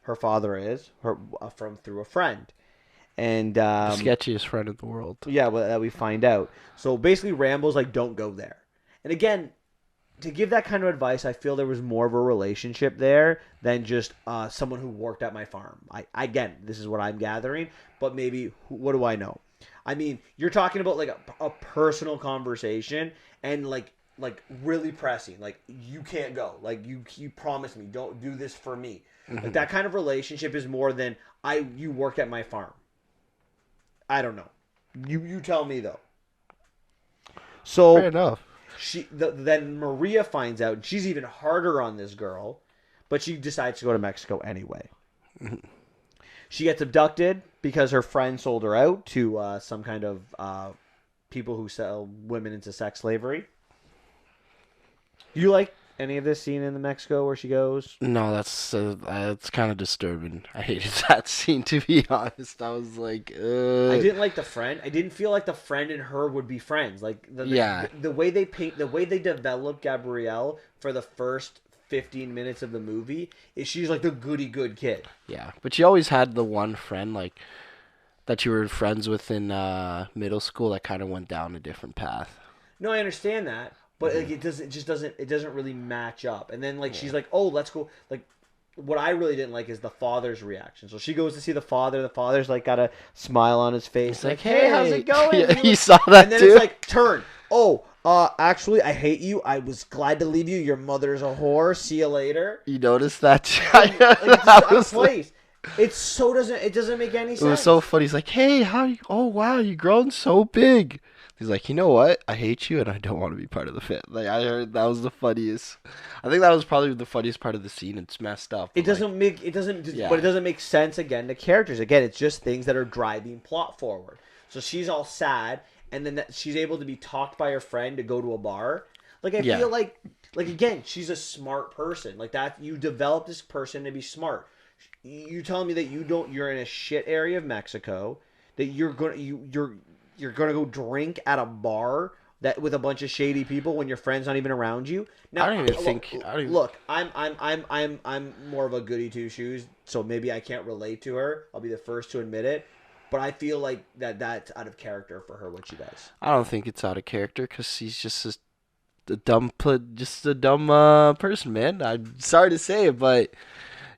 her father is through a friend. And The sketchiest friend in the world. yeah, well, that we find out. So basically, Rambo's like, don't go there. And again, to give that kind of advice, I feel there was more of a relationship there than just someone who worked at my farm. Again, this is what I'm gathering, but maybe what do I know? I mean, you're talking about like a personal conversation and like really pressing. Like, you can't go. Like, you promised me, don't do this for me. Like, that kind of relationship is more than you work at my farm. I don't know. You tell me though. So Fair enough. Then Maria finds out. She's even harder on this girl, but she decides to go to Mexico anyway. She gets abducted because her friend sold her out to some kind of people who sell women into sex slavery. You like any of this scene in the Mexico where she goes? No, that's kind of disturbing. I hated that scene, to be honest. I was like, I didn't like the friend. I didn't feel like the friend and her would be friends. Like the way they develop Gabrielle for the first 15 minutes of the movie is she's like the goody good kid. Yeah, but you always had the one friend like that you were friends with in middle school that kind of went down a different path. No, I understand that. But like it doesn't really match up. And then like she's like, "Oh, let's go." Like, what I really didn't like is the father's reaction. So she goes to see the father. The father's like got a smile on his face, like, "Hey, how's it going?" Yeah, he saw that and then too. it's like, turn. Oh, actually, I hate you. I was glad to leave you. Your mother's a whore. See you later. You noticed that? Like, it's out of place. It doesn't make any sense. It was so funny. He's like, "Hey, oh wow, you've grown so big." He's like, "You know what? I hate you, and I don't want to be part of the fit." Like, I heard that was the funniest. I think that was probably the funniest part of the scene. It's messed up. But it doesn't make sense again to characters. Again, it's just things that are driving plot forward. So she's all sad, and then she's able to be talked by her friend to go to a bar. Like, I feel like again, she's a smart person. Like that, you develop this person to be smart. You telling me that you're in a shit area of Mexico, that you're gonna go drink at a bar that with a bunch of shady people when your friend's not even around you. Now, look, I'm more of a goody two shoes, so maybe I can't relate to her. I'll be the first to admit it, but I feel like that's out of character for her what she does. I don't think it's out of character because she's just a dumb person, man. I'm sorry to say it, but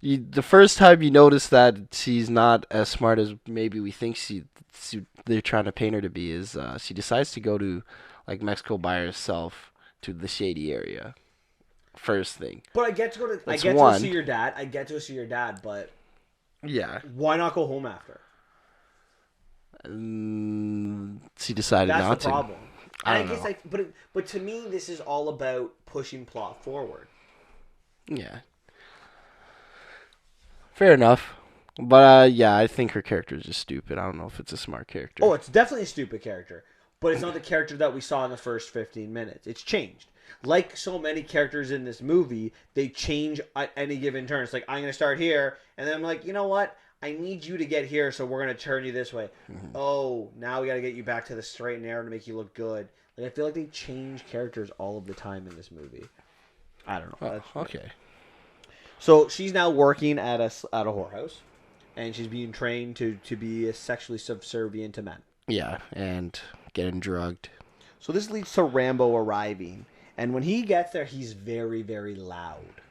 the first time you notice that she's not as smart as maybe we think they're trying to paint her to be is she decides to go to like Mexico by herself to the shady area. First thing. But I get to see your dad. I get to see your dad, but yeah, why not go home after? She decided not to. That's the problem. I guess but to me, this is all about pushing plot forward. Yeah. Fair enough. But, yeah, I think her character is just stupid. I don't know if it's a smart character. Oh, it's definitely a stupid character. But it's not the character that we saw in the first 15 minutes. It's changed. Like so many characters in this movie, they change at any given turn. It's like, I'm going to start here. And then I'm like, you know what? I need you to get here, so we're going to turn you this way. Mm-hmm. Oh, now we got to get you back to the straight and narrow to make you look good. Like, I feel like they change characters all of the time in this movie. I don't know. Okay. So she's now working at a whorehouse. And she's being trained to be sexually subservient to men. Yeah, and getting drugged. So this leads to Rambo arriving. And when he gets there, he's very, very loud.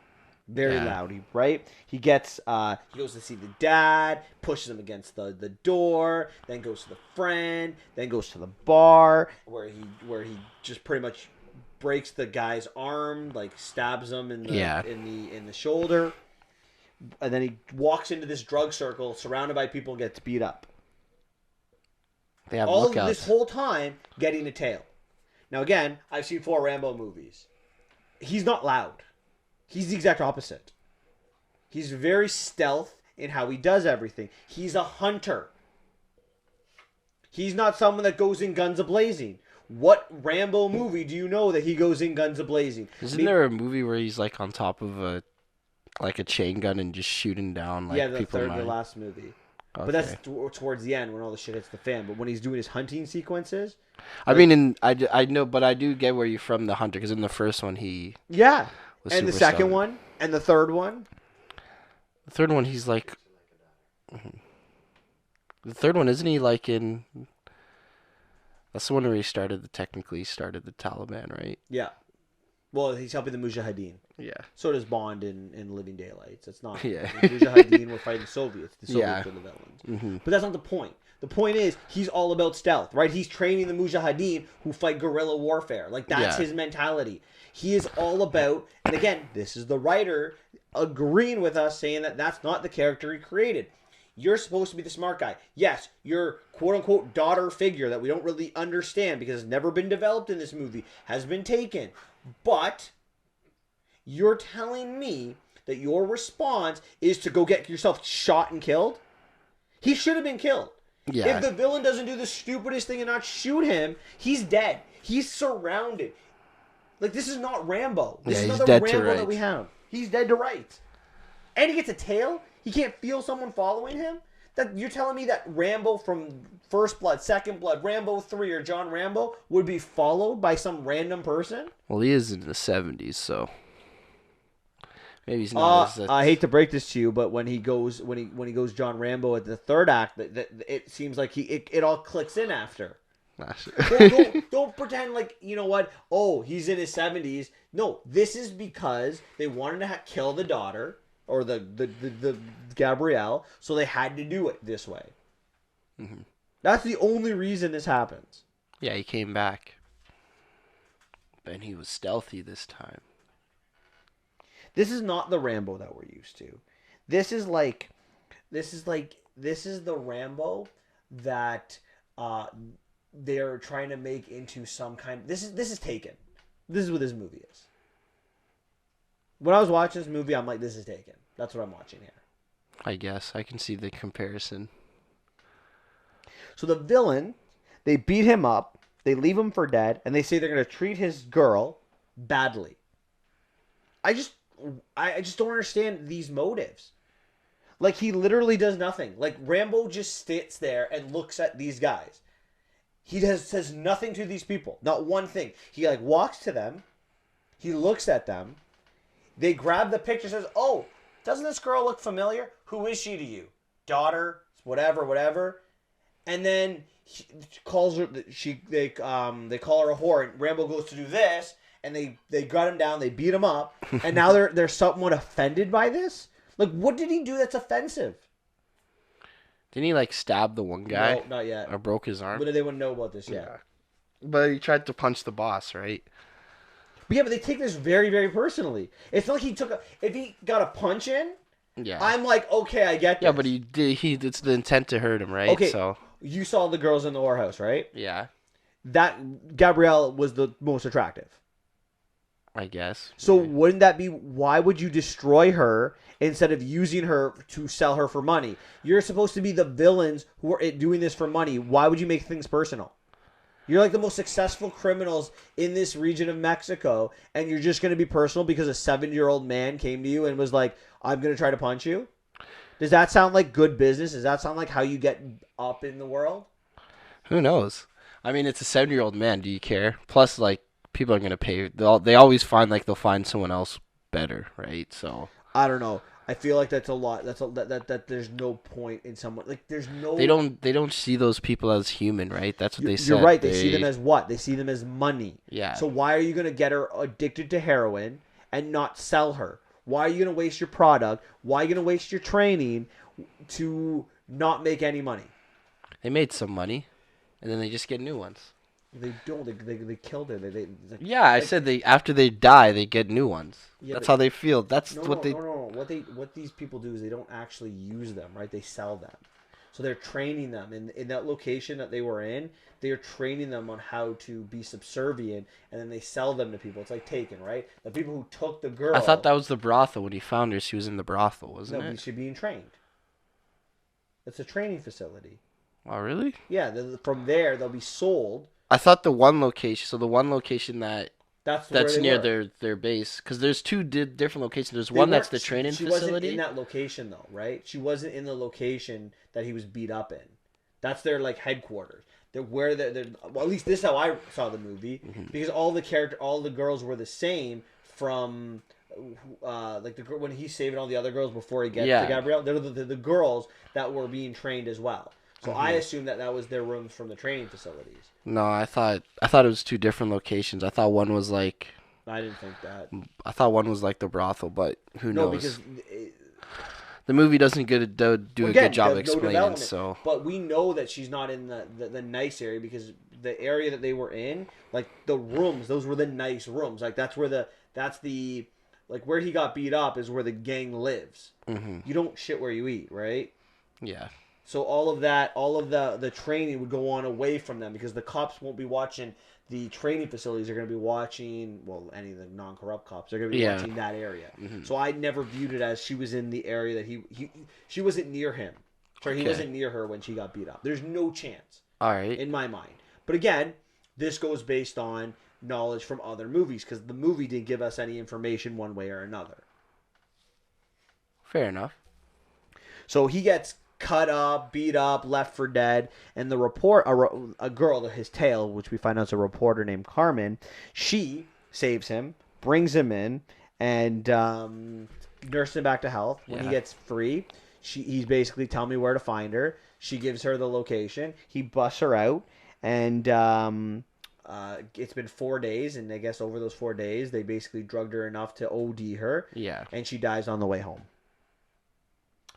Very loud, right? He goes to see the dad, pushes him against the door, then goes to the friend, then goes to the bar, where he just pretty much breaks the guy's arm, like stabs him in the shoulder. And then he walks into this drug circle surrounded by people and gets beat up. They have all lookouts. This whole time getting a tail. Now again, I've seen 4 Rambo movies. He's not loud. He's the exact opposite. He's very stealth in how he does everything. He's a hunter. He's not someone that goes in guns a-blazing. What Rambo movie do you know that he goes in guns a-blazing? Isn't there a movie where he's like on top of a chain gun and just shooting down like people? The last movie. Okay. But that's towards the end when all the shit hits the fan. But when he's doing his hunting sequences, I mean, I know, but I do get where you're from, the hunter, because in the first one he was and the super second stoned. one, and the third one. The third one, he's like. The third one, isn't he like in? That's the one where he technically started the Taliban, right? Yeah. Well, he's helping the Mujahideen. Yeah. So does Bond in Living Daylights. It's not. Yeah. The Mujahideen were fighting the Soviets. The Soviets were the villains. Mm-hmm. But that's not the point. The point is, he's all about stealth, right? He's training the Mujahideen who fight guerrilla warfare. Like, that's his mentality. He is all about, and again, this is the writer agreeing with us, saying that that's not the character he created. You're supposed to be the smart guy. Yes, your quote-unquote daughter figure that we don't really understand because it's never been developed in this movie has been taken. But you're telling me that your response is to go get yourself shot and killed? He should have been killed. Yeah. If the villain doesn't do the stupidest thing and not shoot him, he's dead. He's surrounded. Like, this is not Rambo. This is not the Rambo that we have. He's dead to rights. And he gets a tail? He can't feel someone following him? That you're telling me that Rambo from First Blood, Second Blood, Rambo 3, or John Rambo would be followed by some random person? Well, he is in the 70s, so maybe he's not. I hate to break this to you, but when he goes John Rambo at the third act, it seems like it all clicks in after. Don't pretend like, you know what? Oh, he's in his 70s. No, this is because they wanted to kill the daughter. Or the Gabrielle, so they had to do it this way. Mm-hmm. That's the only reason this happens. Yeah, he came back. And he was stealthy this time. This is not the Rambo that we're used to. This is the Rambo that they're trying to make into some kind. This is Taken. This is what this movie is. When I was watching this movie, I'm like, this is Taken. That's what I'm watching here. I guess. I can see the comparison. So the villain, they beat him up, they leave him for dead, and they say they're going to treat his girl badly. I just don't understand these motives. Like, he literally does nothing. Like, Rambo just sits there and looks at these guys. He says nothing to these people. Not one thing. He, like, walks to them. He looks at them. They grab the picture, says, "Oh, doesn't this girl look familiar? Who is she to you? Daughter, whatever." And then he calls her. They call her a whore. And Rambo goes to do this, and they got him down. They beat him up, and now they're somewhat offended by this. Like, what did he do that's offensive? Didn't he like stab the one guy? No, not yet. Or broke his arm? But they wouldn't know about this yet. Yeah. But he tried to punch the boss, right? But yeah, but they take this very, very personally. It's not like he took if he got a punch in, yeah, I'm like, okay, I get this. Yeah, but it's the intent to hurt him, right? Okay, so you saw the girls in the whorehouse, right? Yeah. That Gabrielle was the most attractive. I guess. So wouldn't that be, why would you destroy her instead of using her to sell her for money? You're supposed to be the villains who are doing this for money. Why would you make things personal? You're like the most successful criminals in this region of Mexico, and you're just going to be personal because a 7-year-old man came to you and was like, I'm going to try to punch you? Does that sound like good business? Does that sound like how you get up in the world? Who knows? I mean, it's a 7-year-old man. Do you care? Plus, like, people are going to pay. They always find, like, they'll find someone else better, right? So I don't know. I feel like that's a lot. That there's no point in someone, like, there's no. They don't see those people as human, right? That's what they said. You're right. They see them as what? They see them as money. Yeah. So why are you going to get her addicted to heroin and not sell her? Why are you going to waste your product? Why are you going to waste your training to not make any money? They made some money, and then they just get new ones. They don't. They killed her. Yeah, I said after they die, they get new ones. Yeah, that's how they feel. That's what they. No. What these people do is they don't actually use them, right? They sell them. So they're training them in that location that they were in. They are training them on how to be subservient, and then they sell them to people. It's like Taken, right? The people who took the girl. I thought that was the brothel when he found her. She was in the brothel, wasn't it? No, she's being trained. It's a training facility. Oh, really? Yeah, from there they'll be sold. I thought the one location. So the one location That's where that's they near were. their base, because there's two different locations. There's They one that's weren't. the training She wasn't facility. in that location though, right? She wasn't in the location that he was beat up in. That's their like headquarters. They're where they're well, at least this is how I saw the movie because all the girls were the same from like when he's saving all the other girls before he gets to Gabrielle. They're the girls that were being trained as well. So I assumed that was their rooms from the training facilities. No, I thought it was two different locations. I thought one was like I didn't think that. the brothel, but who No, knows? because The movie doesn't do a good job there's no explaining. development. So, But we know that she's not in the nice area because the area that they were in, like the rooms, those were the nice rooms. Like that's where like where he got beat up is where the gang lives. You don't shit where you eat, right? yeah, So all of that, all of the training would go on away from them because the cops won't be watching the training facilities. They're going to be watching, well, any of the non-corrupt cops. They're going to be watching that area. So I never viewed it as she was in the area that she wasn't near him. Sorry, he wasn't near her when she got beat up. There's no chance. all right. In my mind. But again, this goes based on knowledge from other movies because the movie didn't give us any information one way or another. Fair enough. So he gets cut up, beat up, left for dead, and the a girl, his tail, which we find out is a reporter named Carmen, she saves him, brings him in, and nurses him back to health. When he gets free, he's basically telling me where to find her. She gives her the location. He busts her out, and it's been 4 days, and I guess over those 4 days, they basically drugged her enough to OD her, and she dies on the way home.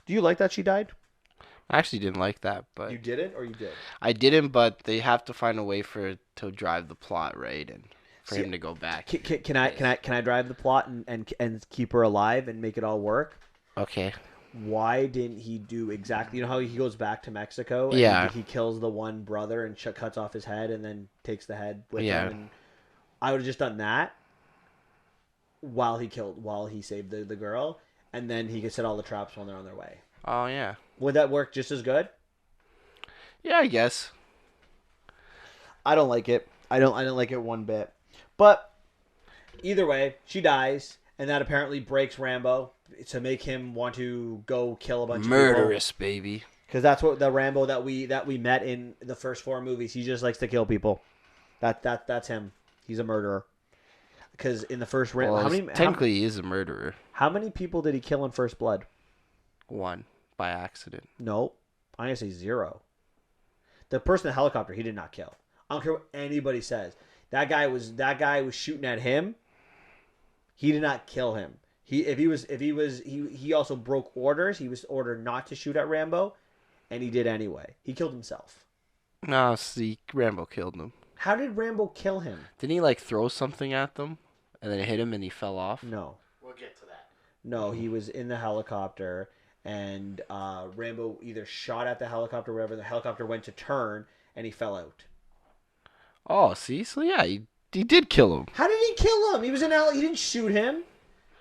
Do you like that she died? I actually didn't like that, but You didn't, or you did? I didn't. But they have to find a way for it to drive the plot, right, and for him to go back. Can I drive the plot and keep her alive and make it all work? Okay. Why didn't he do exactly? You know how he goes back to Mexico? And he kills the one brother and cuts off his head and then takes the head with him. And I would have just done that while he saved the girl, and then he could set all the traps when they're on their way. Oh yeah. Would that work just as good? Yeah, I guess. I don't like it. I don't like it one bit. But either way, she dies, and that apparently breaks Rambo to make him want to go kill a bunch of people. Murderous, baby. Because that's what the Rambo that we met in the first 4 movies. He just likes to kill people. That's him. He's a murderer. Because in the first Rambo, technically he is a murderer. How many people did he kill in First Blood? 1 by accident. No, I'm gonna say 0. The person in the helicopter, he did not kill. I don't care what anybody says. That guy was shooting at him. He did not kill him. He also broke orders. He was ordered not to shoot at Rambo, and he did anyway. He killed himself. No, see, Rambo killed him. How did Rambo kill him? Didn't he like throw something at them, and then it hit him, and he fell off? No. We'll get to that. No, he was in the helicopter, and Rambo either shot at the helicopter or whatever. The helicopter went to turn, and he fell out. Oh, see, so yeah, he did kill him. How did he kill him? He was in he didn't shoot him.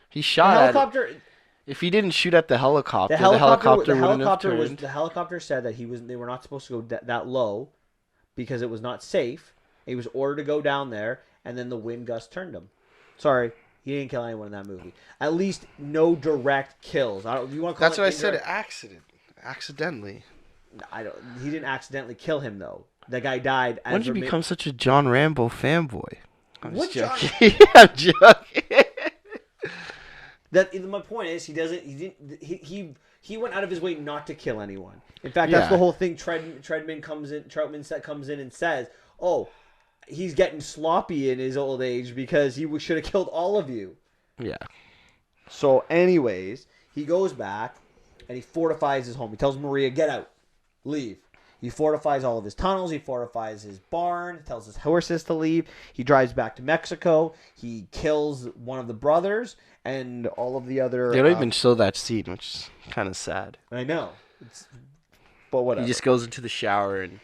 He shot the helicopter. At it. If he didn't shoot at the helicopter wouldn't have turned. The helicopter said that they were not supposed to go that low because it was not safe. He was ordered to go down there, and then the wind gust turned him. Sorry, he didn't kill anyone in that movie. At least no direct kills. You want to call That's it what I said. Accidentally. He didn't accidentally kill him though. The guy died. When did you become such a John Rambo fanboy? I'm what just joking. I'm joking. My point is he went out of his way not to kill anyone. In fact, that's the whole thing. Troutman comes in and says, "Oh, he's getting sloppy in his old age because he should have killed all of you." Yeah. So, anyways, he goes back and he fortifies his home. He tells Maria, "Get out, leave." He fortifies all of his tunnels. He fortifies his barn. Tells his horses to leave. He drives back to Mexico. He kills one of the brothers and all of the other... They don't even show that scene, which is kind of sad. I know. But whatever. He just goes into the shower and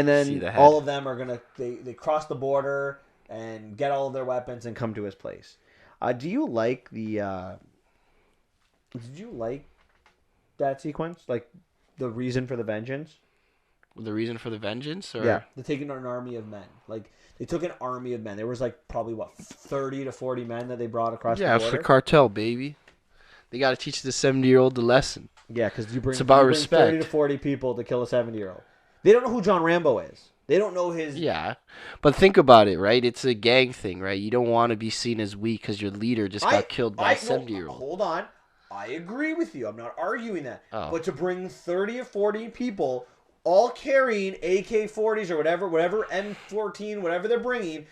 then see the head. all of them are going to... They cross the border and get all of their weapons and come to his place. Do you like the... Did you like that sequence? Like, the reason for the vengeance? The reason for the vengeance, or Yeah, they're taking an army of men. Like they took an army of men. There was like probably 30 to 40 men that they brought across yeah, the for border. cartel, baby. They got to teach the 70-year-old the lesson. Yeah, because It's about you bring respect. 30 to 40 people to kill a 70-year-old. They don't know who John Rambo is. They don't know his. Yeah, but think about it, right? It's a gang thing, right? You don't want to be seen as weak because your leader just got killed by a 70-year-old. Hold on. I agree with you. I'm not arguing that. Oh. But to bring 30 or 40 people all carrying AK-40s or whatever M14, whatever they're bringing,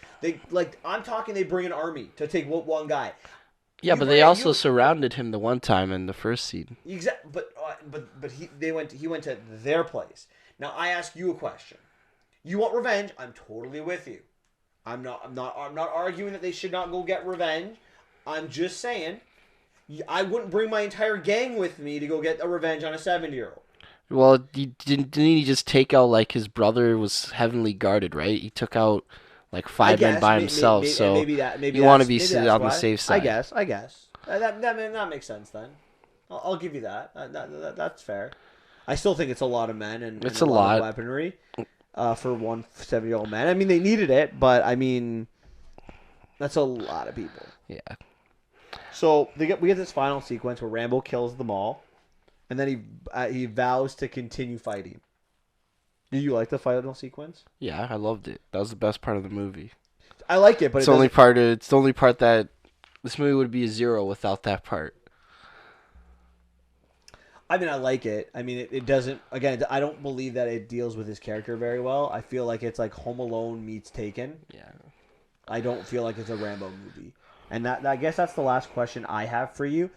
I'm talking they bring an army to take one guy. Yeah, but they also surrounded him the one time in the first scene. Exactly, but he went to their place. Now I ask you a question. You want revenge? I'm totally with you. I'm not arguing that they should not go get revenge. I'm just saying I wouldn't bring my entire gang with me to go get a revenge on a 70-year-old. Well, didn't he just take out, like, his brother was heavily guarded, right? He took out like 5 men by himself, so you want to be on the safe side. I guess. That makes sense then. I'll give you that. That's fair. I still think it's a lot of men and it's a a lot lot of weaponry for one 70-year-old man. I mean, they needed it, but I mean, that's a lot of people. Yeah. So we get this final sequence where Rambo kills them all, and then he vows to continue fighting. Do you like the final sequence? Yeah, I loved it. That was the best part of the movie. I like it, but it's the only part that this movie would be a 0 without that part. I mean, I like it. I mean, it doesn't. Again, I don't believe that it deals with his character very well. I feel like it's like Home Alone meets Taken. Yeah. I don't feel like it's a Rambo movie. And I guess that's the last question I have for you.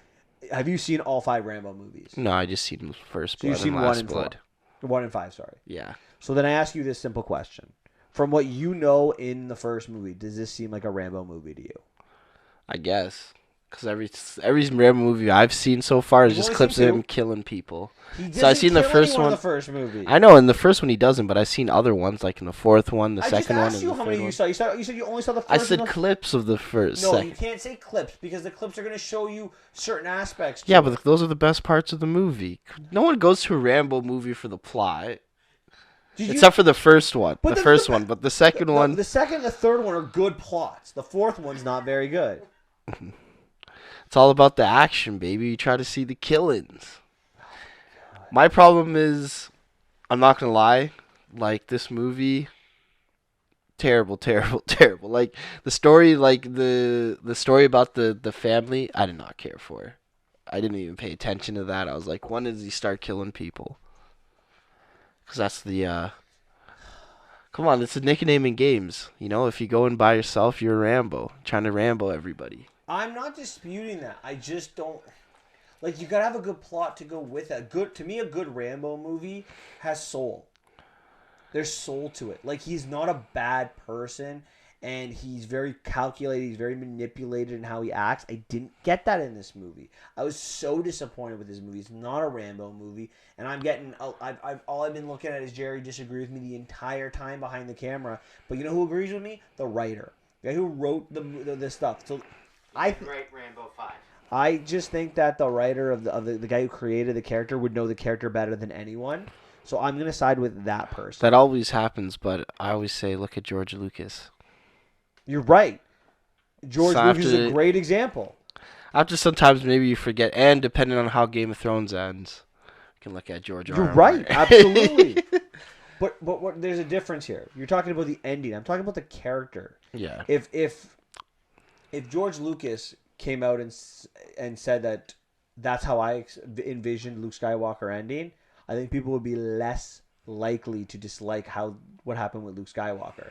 Have you seen all 5 Rambo movies? No, I just seen First Blood you've seen and 1 Last and Blood. 1 and 5, sorry. Yeah. So then I ask you this simple question. From what you know in the first movie, does this seem like a Rambo movie to you? I guess. Because every Rambo movie I've seen so far is just clips of him killing people. So I've seen the first one. In the first movie. I know in the first one he doesn't, but I've seen other ones like in the fourth one, the second one, and the third one. I just asked you how many you saw. You said you only saw the first. I said clips of the first. No, you can't say clips because the clips are going to show you certain aspects. Yeah, but those are the best parts of the movie. No one goes to a Rambo movie for the plot. Except for the first one. But the second one. The second and the third one are good plots. The fourth one's not very good. It's all about the action, baby. You try to see the killings. My problem is, I'm not going to lie, like, this movie, terrible, terrible, terrible. Like, the story, the story about the family, I did not care for. I didn't even pay attention to that. I was like, when does he start killing people? Because that's the, come on, it's a nickname in games. You know, if you go in by yourself, you're a Rambo. Trying to Rambo everybody. I'm not disputing that. I just don't... Like, you gotta have a good plot to go with it. To me, a good Rambo movie has soul. There's soul to it. Like, he's not a bad person, and he's very calculated. He's very manipulated in how he acts. I didn't get that in this movie. I was so disappointed with this movie. It's not a Rambo movie, and I'm getting... all I've been looking at is Jerry disagree with me the entire time behind the camera. But you know who agrees with me? The writer. The guy who wrote the stuff. So... Great Rambo 5. I just think that the writer of the guy who created the character would know the character better than anyone. So I'm going to side with that person. That always happens, but I always say look at George Lucas. You're right. George Lucas is a great example. After sometimes maybe you forget, and depending on how Game of Thrones ends, you can look at George R.R. You're right, absolutely. But there's a difference here. You're talking about the ending. I'm talking about the character. Yeah. If George Lucas came out and said that's how I envisioned Luke Skywalker ending, I think people would be less likely to dislike what happened with Luke Skywalker.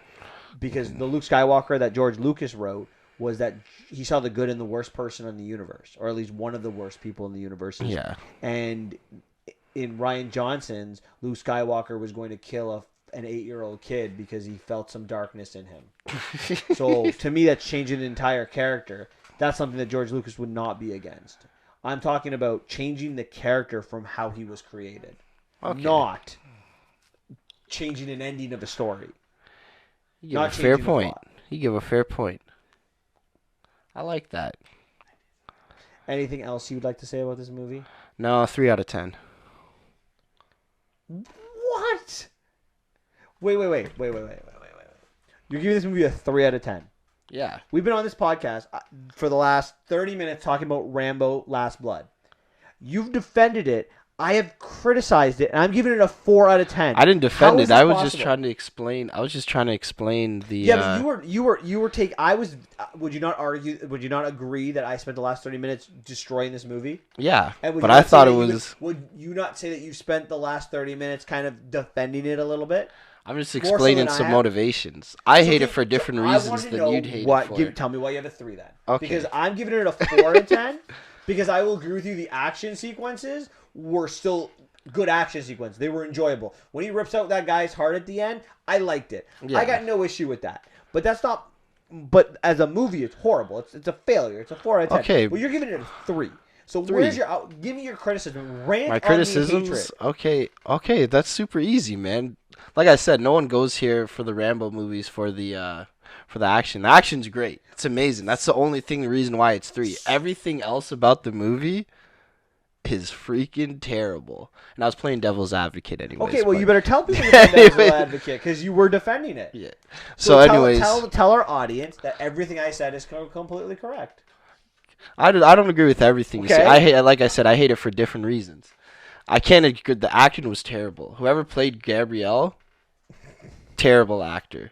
Because the Luke Skywalker that George Lucas wrote was that he saw the good in the worst person in the universe, or at least one of the worst people in the universe. Yeah. And in Rian Johnson's, Luke Skywalker was going to kill an 8-year-old kid because he felt some darkness in him. So to me, that's changing the entire character. That's something that George Lucas would not be against. I'm talking about changing the character from how he was created, not changing an ending of a story. You give a fair point. You give a fair point. I like that. Anything else you would like to say about this movie? No, 3 out of 10. What? Wait. You're giving this movie a 3 out of 10. Yeah. We've been on this podcast for the last 30 minutes talking about Rambo Last Blood. You've defended it. I have criticized it, and I'm giving it a 4 out of 10. I didn't defend it. I was possible? just trying to explain. I was just trying to explain the. Yeah, but you were take. I was. Would you not argue? Would you not agree that I spent the last 30 minutes destroying this movie? Yeah, And would but you I not say thought that it you was. Would you not say that you spent the last 30 minutes kind of defending it a little bit? I'm just More so explaining than I some have? motivations. I hate it So for different I reasons want to than know you'd hate what, it for. Tell me why you have a 3 then. Okay. Because I'm giving it a 4 out of 10. Because I will agree with you. The action sequences were still good action sequences. They were enjoyable. When he rips out that guy's heart at the end, I liked it. Yeah. I got no issue with that. But that's not. But as a movie, it's horrible. It's a failure. It's a 4 out of 10. Okay. But you're giving it a 3. So 3. where's your? Give me your criticism. Rant My on the criticisms. hatred. Okay, that's super easy, man. Like I said, no one goes here for the Rambo movies for the action. The action's great. It's amazing. That's the only thing. The reason why it's 3. Everything else about the movie is freaking terrible. And I was playing devil's advocate anyways. Okay, well, but- you better tell people you're a devil's advocate because you were defending it. Yeah. So anyways, tell our audience that everything I said is completely correct. I don't agree with everything you say. Okay. Like I said, I hate it for different reasons. I can't agree. The acting was terrible. Whoever played Gabrielle, terrible actor.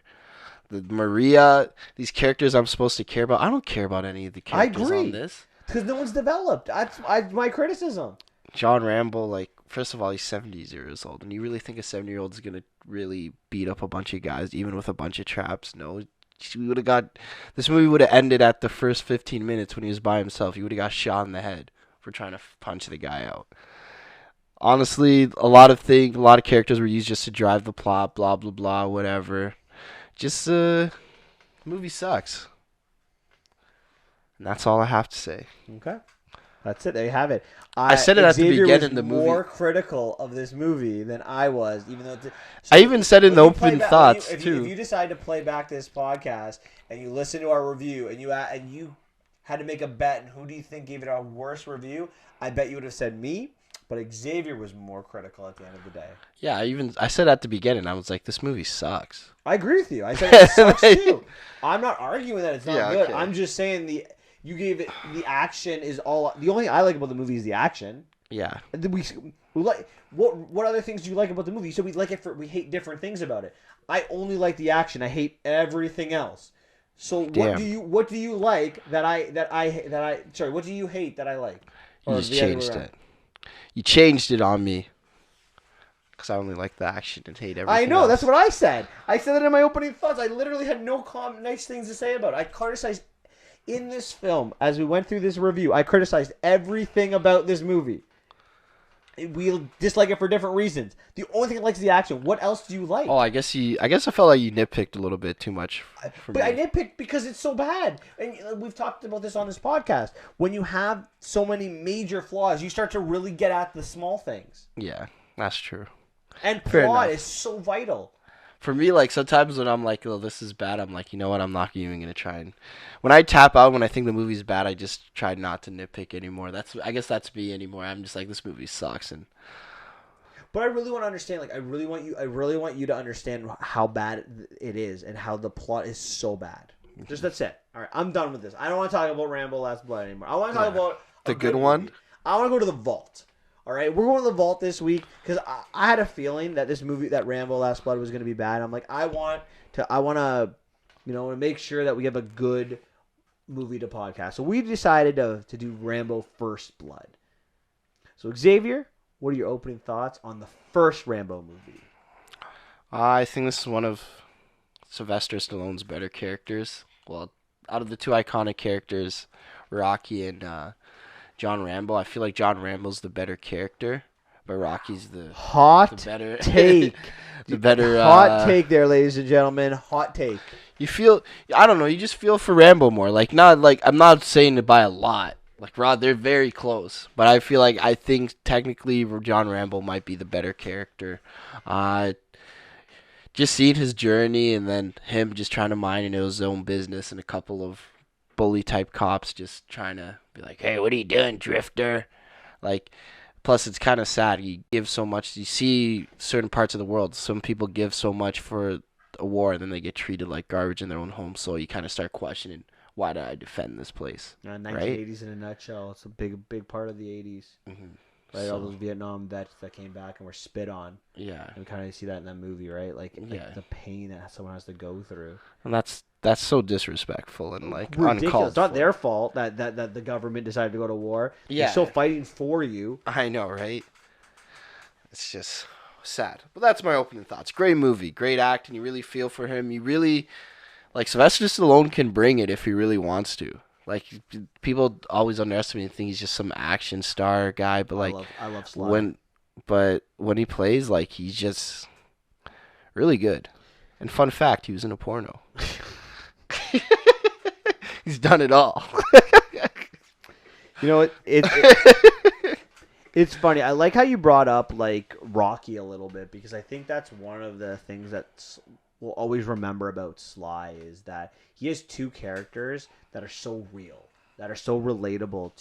The Maria, these characters I'm supposed to care about. I don't care about any of the characters agree. on this. Because no one's developed. That's my criticism. John Rambo, like, first of all, he's 70 years old. And you really think a 70-year-old is going to really beat up a bunch of guys, even with a bunch of traps? No. We would have got... This movie would have ended at the first 15 minutes when he was by himself. He would have got shot in the head for trying to punch the guy out. Honestly, a lot of characters were used just to drive the plot, blah, blah, blah, whatever. Just, movie sucks. And that's all I have to say. Okay. That's it. There you have it. I said it at the Xavier beginning was of the movie. more critical of this movie than I was, even though. I even said in when the you play open back- thoughts, if too. If you decide to play back this podcast and you listen to our review and you had to make a bet and who do you think gave it a worse review, I bet you would have said me. But Xavier was more critical at the end of the day. Yeah, I said at the beginning, I was like, this movie sucks. I agree with you. I said it sucks too. I'm not arguing that it's not Yeah, good. okay. I'm just saying the action is all. The only thing I like about the movie is the action. Yeah. And then we like what other things do you like about the movie? You said we hate different things about it. I only like the action. I hate everything else. So Damn. what do you like sorry, what do you hate that I like? You Or just the other way changed around? it. You changed it on me. Because I only like the action and hate everything I know, else. that's what I said. I said that in my opening thoughts. I literally had no nice things to say about it. I criticized in this film, as we went through this review, I criticized everything about this movie. We dislike it for different reasons. The only thing I like is the action. What else do you like? Oh, I guess I felt like you nitpicked a little bit too much for But me. I nitpicked because it's so bad. And we've talked about this on this podcast. When you have so many major flaws, you start to really get at the small things. Yeah, that's true. And Fair plot enough. is so vital. For me, like, sometimes when I'm like, oh, this is bad, I'm like, you know what, I'm not even going to try and... When I tap out, when I think the movie's bad, I just try not to nitpick anymore. I guess that's me anymore. I'm just like, this movie sucks, and... But I really want to understand, I really want you to understand how bad it is and how the plot is so bad. Just that's it. All right, I'm done with this. I don't want to talk about Rambo Last Blood anymore. I want to talk about The a good one? movie. I want to go to the vault. All right, we're going to the vault this week because I had a feeling that this movie, that Rambo Last Blood, was going to be bad. I'm like, I want to, make sure that we have a good movie to podcast. So we decided to do Rambo First Blood. So Xavier, what are your opening thoughts on the first Rambo movie? I think this is one of Sylvester Stallone's better characters. Well, out of the two iconic characters, Rocky and John Rambo, I feel like John Rambo's the better character, but Rocky's the better take. the better Hot take there, ladies and gentlemen. Hot take. You feel, I don't know, you just feel for Rambo more. I'm not saying it by a lot. Like, Rod, they're very close. But I think technically John Rambo might be the better character. Just seeing his journey and then him just trying to mind his own business and a couple of bully type cops just trying to be like, hey, what are you doing, drifter? Like, Plus, it's kind of sad. You give so much. You see certain parts of the world. Some people give so much for a war, and then they get treated like garbage in their own home. So you kind of start questioning, why did I defend this place? 1980s in a nutshell. It's a big part of the 80s. Mm-hmm. Right, all those Vietnam vets that came back and were spit on. Yeah. And we kind of see that in that movie, right? Like Yeah. the pain that someone has to go through. And that's so disrespectful and like ridiculous. uncalled It's not for. their fault that the government decided to go to war. Yeah. They're still fighting for you. I know, right? It's just sad. But that's my opening thoughts. Great movie, great acting. You really feel for him. You really like Sylvester Stallone can bring it if he really wants to. Like people always underestimate and think he's just some action star guy, but like I love Sly. when he plays, like he's just really good. And fun fact, he was in a porno. He's done it all. You know it's funny. I like how you brought up like Rocky a little bit because I think that's one of the things that we'll always remember about Sly is that he has two characters that are so real, that are so relatable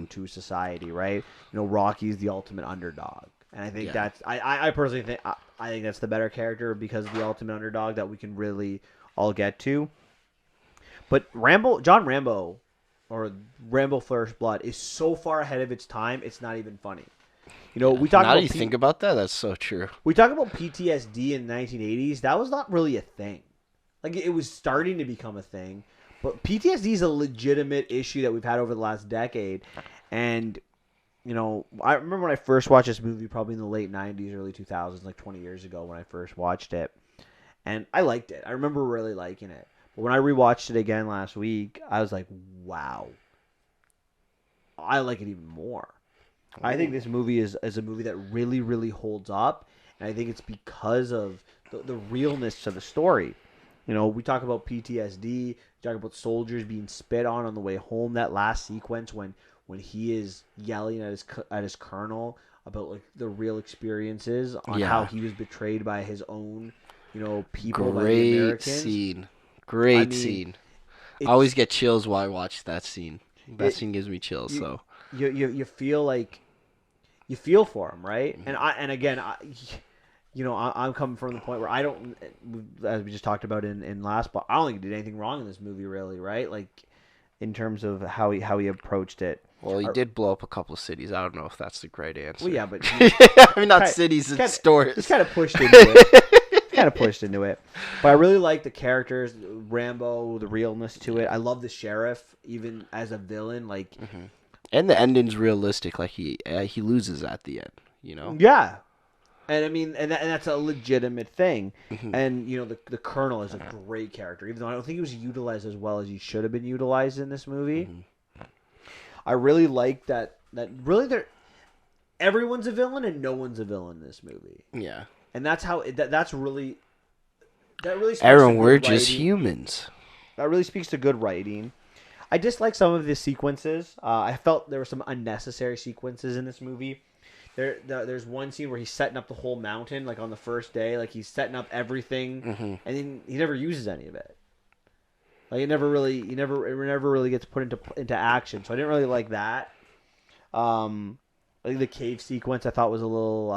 to society, right? You know, Rocky's the ultimate underdog. And I think that's I personally think I think that's the better character because of the ultimate underdog that we can really all get to. But John Rambo, or Rambo First Blood, is so far ahead of its time. It's not even funny. You know, we talk now about you think about that, that's so true. we talk about PTSD in the 1980s. That was not really a thing. Like it was starting to become a thing, but PTSD is a legitimate issue that we've had over the last decade. And you know, I remember when I first watched this movie, probably in the late 90s, early 2000s, like 20 years ago when I first watched it. And I liked it. I remember really liking it. But when I rewatched it again last week, I was like, wow. I like it even more. I think this movie is a movie that really, really holds up. And I think it's because of the realness to the story. You know, we talk about PTSD. We talk about soldiers being spit on the way home. That last sequence when he is yelling at his colonel about like the real experiences on how he was betrayed by his own, you know, people, by the Americans. Great scene. I always get chills while I watch that scene. That scene gives me chills. So you feel like you feel for him, right? Mm-hmm. I'm coming from the point where I don't, as we just talked about in last, but I don't think he did anything wrong in this movie, really, right? Like in terms of how he approached it. Well, he did blow up a couple of cities. I don't know if that's the great answer. Well, yeah, but I mean, not cities, it's stores. He's kind of pushed into it. But I really like the characters, Rambo, the realness to it. I love the sheriff, even as a villain. Like, and the ending's realistic. Like he loses at the end. You know. Yeah. And I mean, and that's a legitimate thing. Mm-hmm. And you know, the Colonel is a great character, even though I don't think he was utilized as well as he should have been utilized in this movie. Mm-hmm. I really like that really everyone's a villain and no one's a villain in this movie. Yeah. And that's how that really speaks Aaron, to we're good just writing. Humans. That really speaks to good writing. I dislike some of the sequences. I felt there were some unnecessary sequences in this movie. There's one scene where he's setting up the whole mountain, like on the first day, like he's setting up everything, and then he never uses any of it. Like it never really gets put into action. So I didn't really like that. Like the cave sequence, I thought was a little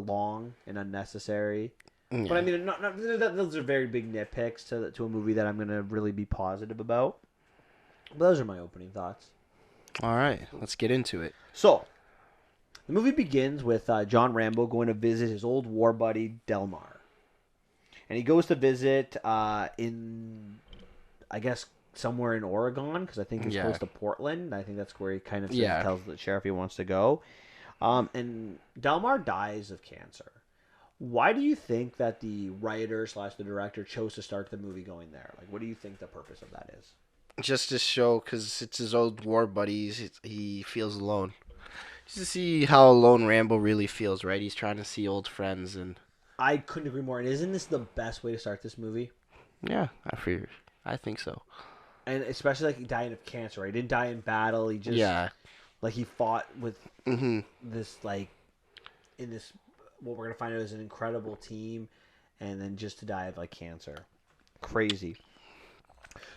long and unnecessary. Yeah. But I mean, those are very big nitpicks to a movie that I'm gonna really be positive about. But those are my opening thoughts. All right, let's get into it. So. The movie begins with John Rambo going to visit his old war buddy, Delmar. And he goes to visit in, I guess, somewhere in Oregon, because I think he's close to Portland. I think that's where he kind of tells the sheriff he wants to go. And Delmar dies of cancer. Why do you think that the writer/the director chose to start the movie going there? Like, what do you think the purpose of that is? Just to show, because it's his old war buddies, he feels alone. Just to see how alone Rambo really feels, right? He's trying to see old friends, and I couldn't agree more. And isn't this the best way to start this movie? Yeah, I think so. And especially like he died of cancer, right? He didn't die in battle. He just like he fought with this like in this what we're gonna find out is an incredible team, and then just to die of like cancer, crazy.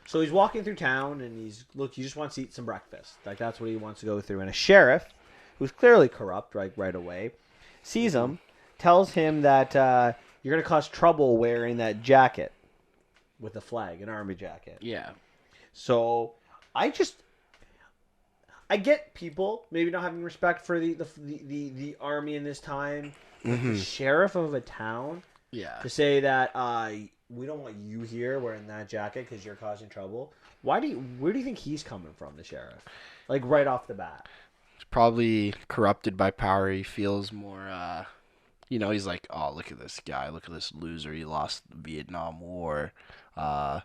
So he's walking through town, and he just wants to eat some breakfast. Like that's what he wants to go through. And a sheriff who's clearly corrupt right away, sees him, tells him that you're going to cause trouble wearing that jacket with the flag, an army jacket. Yeah. So I get people maybe not having respect for the army in this time. The sheriff of a town Yeah. to say that we don't want you here wearing that jacket because you're causing trouble. Where do you think he's coming from, the sheriff? Like right off the bat. He's probably corrupted by power. He feels more, he's like, oh, look at this guy. Look at this loser. He lost the Vietnam War. And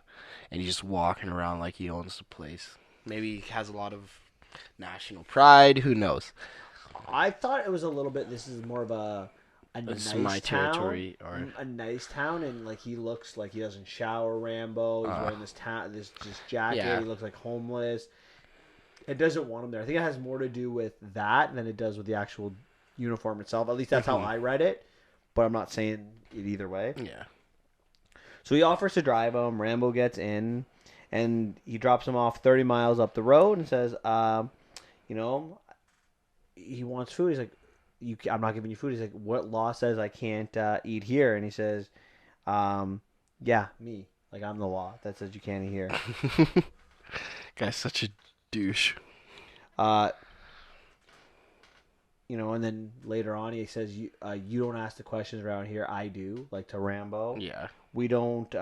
he's just walking around like he owns the place. Maybe he has a lot of national pride. Who knows? I thought it was a little bit, this is more of a It's nice my town, territory, or a nice town, and like he looks like he doesn't shower. Rambo, he's wearing this jacket. Yeah. He looks like homeless. It doesn't want him there. I think it has more to do with that than it does with the actual uniform itself. At least that's how I read it, but I'm not saying it either way. yeah. So he offers to drive him. Rambo gets in, and he drops him off 30 miles up the road and says, he wants food. He's like, I'm not giving you food. He's like, what law says I can't eat here? And he says, yeah, me. Like, I'm the law that says you can't eat here. Guy's such a douche. And then later on he says, you don't ask the questions around here. I do, like to Rambo. Yeah. We don't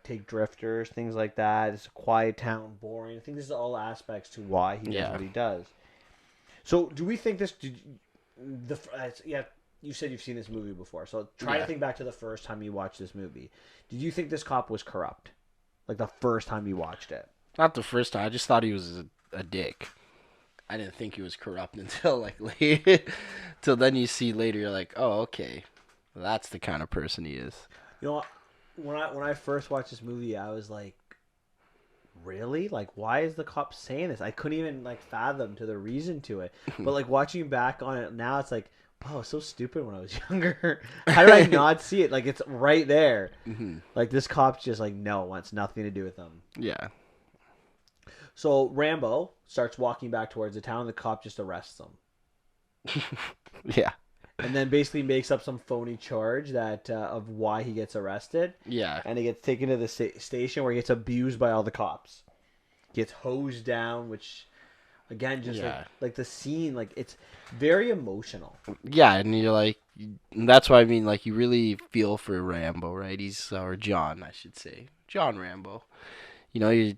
take drifters, things like that. It's a quiet town, boring. I think this is all aspects to why he does what he does. So do we think this... you said you've seen this movie before, so try to think back to the first time you watched this movie. Did you think this cop was corrupt? Like the first time you watched it? Not the first time. I just thought he was a dick. I didn't think he was corrupt until like later. Till then you see later, you're like, oh, okay. That's the kind of person he is. You know, when I first watched this movie, I was like, really? Like, why is the cop saying this? I couldn't even like fathom to the reason to it. But like watching back on it now, it's like, oh, it's so stupid when I was younger. How did I not see it? Like, it's right there. Mm-hmm. Like, this cop's just like, no, wants nothing to do with them. Yeah. So Rambo starts walking back towards the town. The cop just arrests him. Yeah. And then basically makes up some phony charge that of why he gets arrested. Yeah. And he gets taken to the station where he gets abused by all the cops. Gets hosed down, which, again, just like the scene, like it's very emotional. Yeah, and you're like, that's why I mean, like, you really feel for Rambo, right? Or John, I should say. John Rambo. You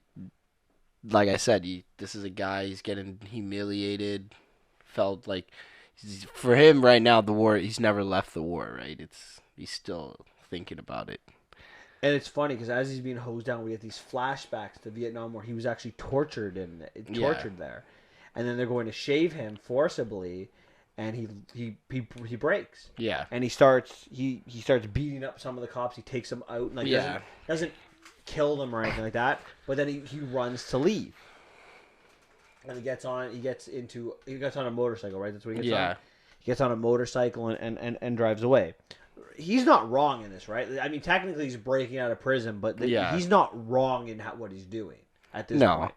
like I said, this is a guy, he's getting humiliated, felt like, for him right now, the war, he's never left the war, right? He's still thinking about it. And it's funny, because as he's being hosed down, we get these flashbacks to Vietnam where he was actually tortured there. And then they're going to shave him forcibly, and he breaks. Yeah. And he starts beating up some of the cops, he takes them out, and like doesn't kill them or anything like that, but then he runs to leave, and he gets on a motorcycle, right? That's what he gets on. He gets on a motorcycle and drives away. He's not wrong in this, right? I mean, technically he's breaking out of prison, but he's not wrong in what he's doing at this point.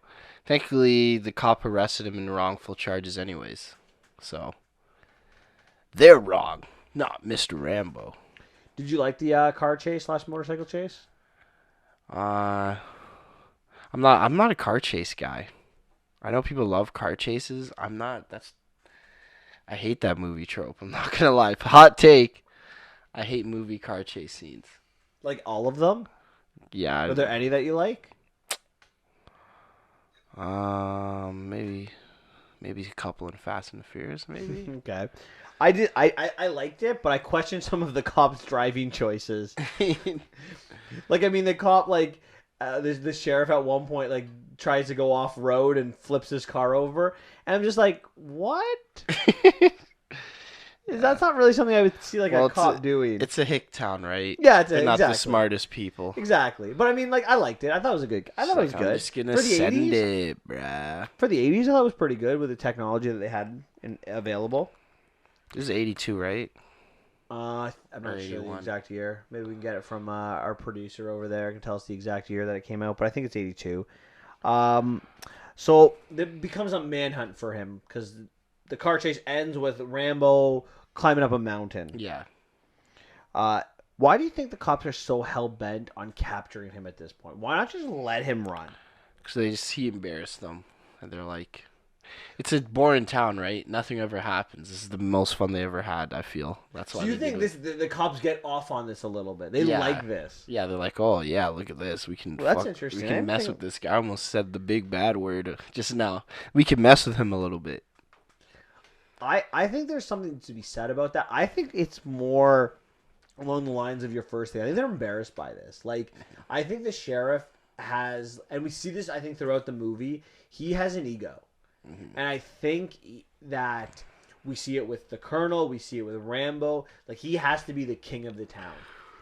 Thankfully the cop arrested him in wrongful charges anyways, so they're wrong, not Mr. Rambo. Did you like the car chase / motorcycle chase? I'm not a car chase guy. I know people love car chases. I'm not. I hate that movie trope. I'm not gonna lie. Hot take. I hate movie car chase scenes. Like all of them? Yeah. Are there any that you like? Maybe a couple in Fast and Furious. Maybe. Okay. I liked it, but I questioned some of the cops' driving choices. Like, I mean, the cop, like, the sheriff at one point, like, tries to go off road and flips his car over, and I'm just like, what? That's not really something I would see like a cop doing. It's a hick town, right? Yeah, they're not the smartest people. Exactly, but I mean, like, I liked it. I thought it was good. I thought it was good. I'm just gonna send it, bruh. For the 80s, I thought it was pretty good with the technology that they had available. This is 82, right? I'm not sure the exact year. Maybe we can get it from our producer over there. Can tell us the exact year that it came out, but I think it's 82. So it becomes a manhunt for him because the car chase ends with Rambo climbing up a mountain. Yeah. Why do you think the cops are so hell bent on capturing him at this point? Why not just let him run? Because he embarrassed them. And they're like, it's a boring town, right? Nothing ever happens. This is the most fun they ever had, I feel. That's why. Do you think the cops get off on this a little bit? They like this. Yeah, they're like, oh, yeah, look at this. We can that's interesting. We can mess with this guy. I almost said the big bad word just now. We can mess with him a little bit. I think there's something to be said about that. I think it's more along the lines of your first thing. I think they're embarrassed by this. Like, I think the sheriff has, and we see this, I think, throughout the movie, he has an ego. Mm-hmm. And I think that we see it with the Colonel, we see it with Rambo. Like, he has to be the king of the town.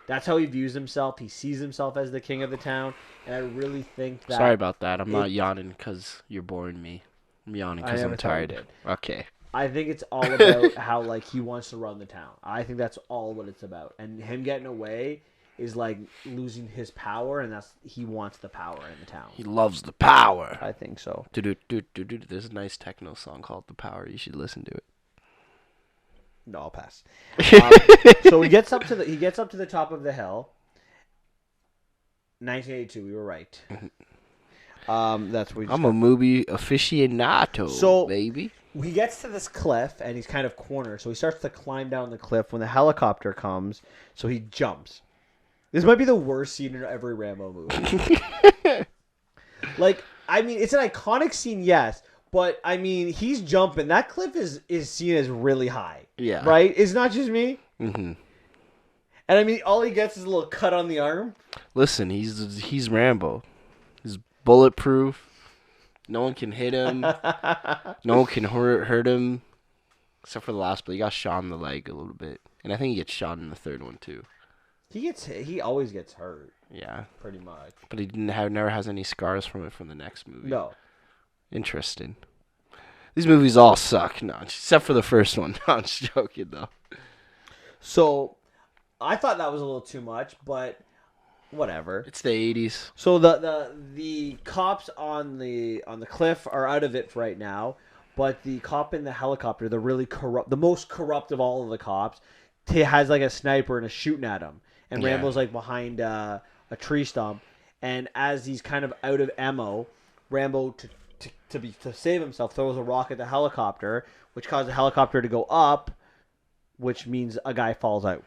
That's how he views himself. He sees himself as the king of the town. And I really think that... Sorry about that. I'm not yawning because you're boring me. I'm yawning because I'm tired. Okay. I think it's all about how, like, he wants to run the town. I think that's all what it's about. And him getting away is, like, losing his power, and he wants the power in the town. He loves the power. I think so. There's a nice techno song called The Power. You should listen to it. No, I'll pass. So he gets up to the top of the hill. 1982, we were right. That's what I'm a movie aficionado, so, baby. He gets to this cliff, and he's kind of cornered, so he starts to climb down the cliff when the helicopter comes, so he jumps. This might be the worst scene in every Rambo movie. Like, I mean, it's an iconic scene, yes, but, I mean, he's jumping. That cliff is seen as really high. Yeah. Right? It's not just me. Mm-hmm. And, I mean, all he gets is a little cut on the arm. Listen, he's Rambo. He's bulletproof. No one can hit him. No one can hurt him. Except for the last, but he got shot in the leg a little bit. And I think he gets shot in the third one, too. He always gets hurt. Yeah. Pretty much. But he never has any scars from it from the next movie. No. Interesting. These movies all suck. No, except for the first one. No, I'm just joking, though. So, I thought that was a little too much, but... whatever. It's the 80s. So the cops on the cliff are out of it for right now, but the cop in the helicopter, the really corrupt, the most corrupt of all of the cops, has like a sniper and is shooting at him, and Rambo's like behind a tree stump, and as he's kind of out of ammo, Rambo to save himself throws a rock at the helicopter, which causes the helicopter to go up, which means a guy falls out.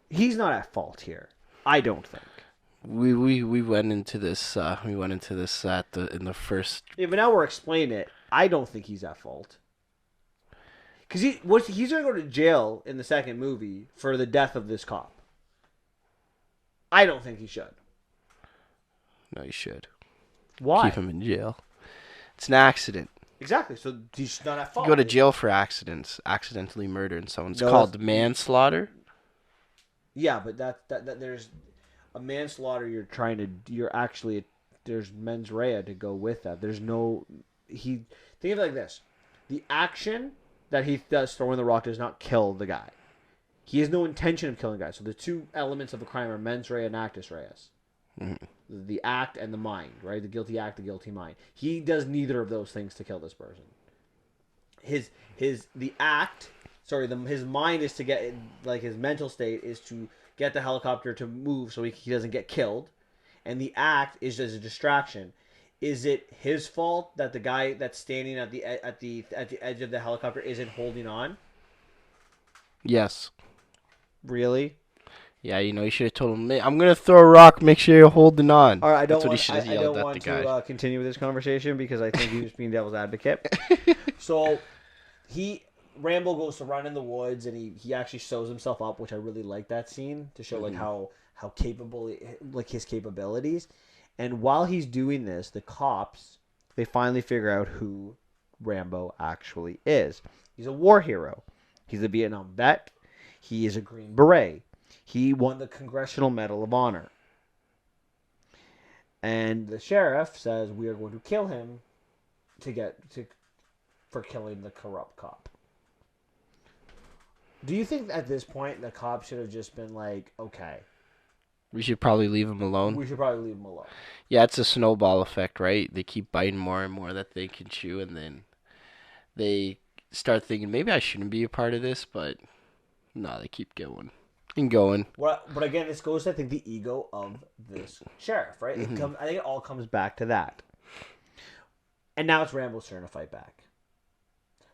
He's not at fault here. I don't think. We went into this. In the first. Yeah, but now we're explaining it. I don't think he's at fault. Because he's going to go to jail in the second movie for the death of this cop. I don't think he should. No, you should. Why? Keep him in jail. It's an accident. Exactly. So he's not at fault. You go to jail for accidents, accidentally murdering someone. It's called manslaughter. Yeah, but that there's a manslaughter. There's mens rea to go with that. There's no think of it like this: the action that he does throwing the rock does not kill the guy. He has no intention of killing the guy. So the two elements of a crime are mens rea and actus reus. Mm-hmm. The act and the mind, right? The guilty act, the guilty mind. He does neither of those things to kill this person. His mind is to get, like, his mental state is to get the helicopter to move so he doesn't get killed, and the act is just a distraction. Is it his fault that the guy that's standing at the edge of the helicopter isn't holding on? Yes. Really? Yeah, you should have told him, I'm going to throw a rock, make sure you're holding on. All right, I don't want to continue with this conversation because I think he's being devil's advocate. So, Rambo goes to run in the woods and he actually shows himself up, which I really like that scene to show like how capable, like his capabilities. And while he's doing this, the cops, they finally figure out who Rambo actually is. He's a war hero. He's a Vietnam vet. He is a Green Beret. He won the Congressional Medal of Honor. And the sheriff says, we are going to kill him for killing the corrupt cop. Do you think at this point the cop should have just been like, okay, we should probably leave him alone? We should probably leave him alone. Yeah, it's a snowball effect, right? They keep biting more and more that they can chew, and then they start thinking maybe I shouldn't be a part of this, but no, they keep going and going. But again, this goes to, I think, the ego of this sheriff, right? I think it all comes back to that. And now it's Rambo's turn to fight back.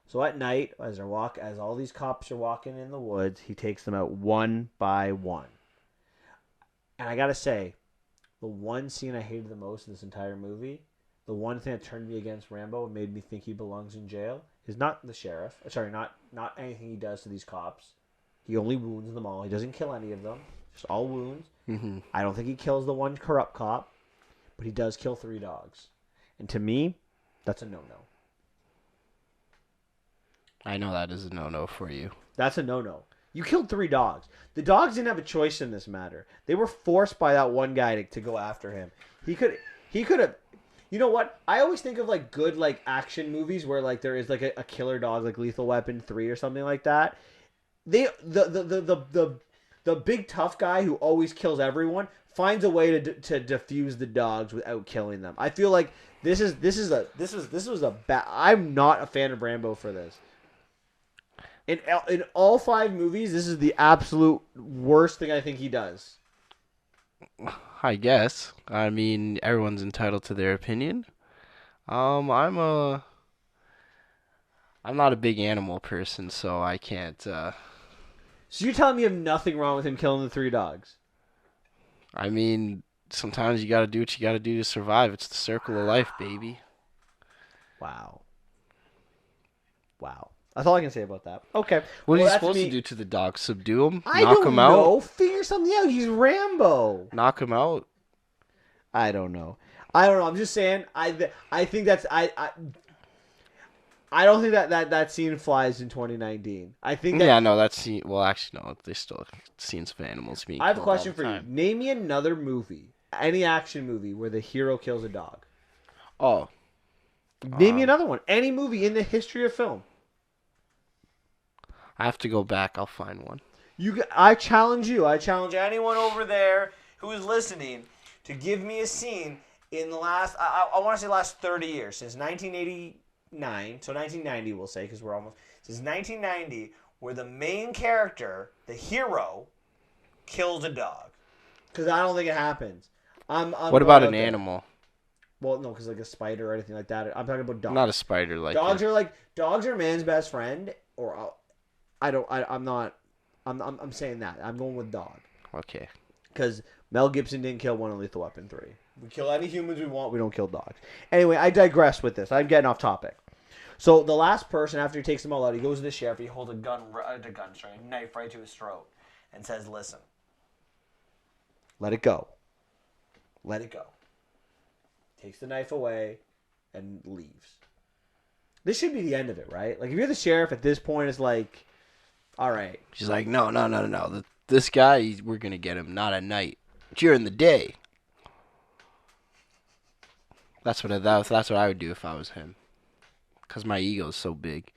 So at night, as all these cops are walking in the woods, he takes them out one by one. And I gotta say, the one scene I hated the most in this entire movie, the one thing that turned me against Rambo and made me think he belongs in jail, is not the sheriff. Sorry, not anything he does to these cops. He only wounds them all. He doesn't kill any of them. Just all wounds. Mm-hmm. I don't think he kills the one corrupt cop, but he does kill 3 dogs. And to me, that's a no-no. I know that is a no-no for you. That's a no-no. You killed 3 dogs. The dogs didn't have a choice in this matter. They were forced by that one guy to go after him. He could have. You know what? I always think of like good like action movies where like there is like a killer dog, like Lethal Weapon 3 or something like that. The big tough guy who always kills everyone finds a way to defuse the dogs without killing them. I feel like this was a bad. I'm not a fan of Rambo for this. In all 5 movies, this is the absolute worst thing I think he does. I guess. I mean, everyone's entitled to their opinion. I'm not a big animal person, so I can't. So you're telling me you have nothing wrong with him killing the 3 dogs? I mean, sometimes you gotta do what you gotta do to survive. It's the circle of life, baby. Wow. That's all I can say about that. Okay. What are you supposed to do to the dog? Subdue him? I Knock don't him know. out? Figure something out. He's Rambo. Knock him out? I don't know. I'm just saying. I think that's I don't think that scene flies in 2019. I think that, yeah, no, that scene. Well, actually, no. There's still scenes of animals being. I have a killed question all the for you. time. Name me another movie, any action movie where the hero kills a dog. Oh, Name me another one. Any movie in the history of film. I have to go back. I'll find one. I challenge you. I challenge anyone over there who is listening to give me a scene in the last. I want to say last 30 years, since 1989. So 1990, we'll say, because we're almost since 1990, where the main character, the hero, kills a dog. Because I don't think it happens. What about an animal? Well, no, because like a spider or anything like that. I'm talking about dogs. Not a spider, like dogs are man's best friend. Or I'm saying that I'm going with dog. Okay. Because Mel Gibson didn't kill one in Lethal Weapon 3. We kill any humans we want. We don't kill dogs. Anyway, I digress with this. I'm getting off topic. So the last person, after he takes them all out, he goes to the sheriff. He holds a knife right to his throat, and says, "Listen, let it go. Let it go." Takes the knife away, and leaves. This should be the end of it, right? Like if you're the sheriff at this point, it's like, all right. She's like, no. This guy, we're gonna get him. Not at night, during the day. That's what I would do if I was him. Cause my ego's so big.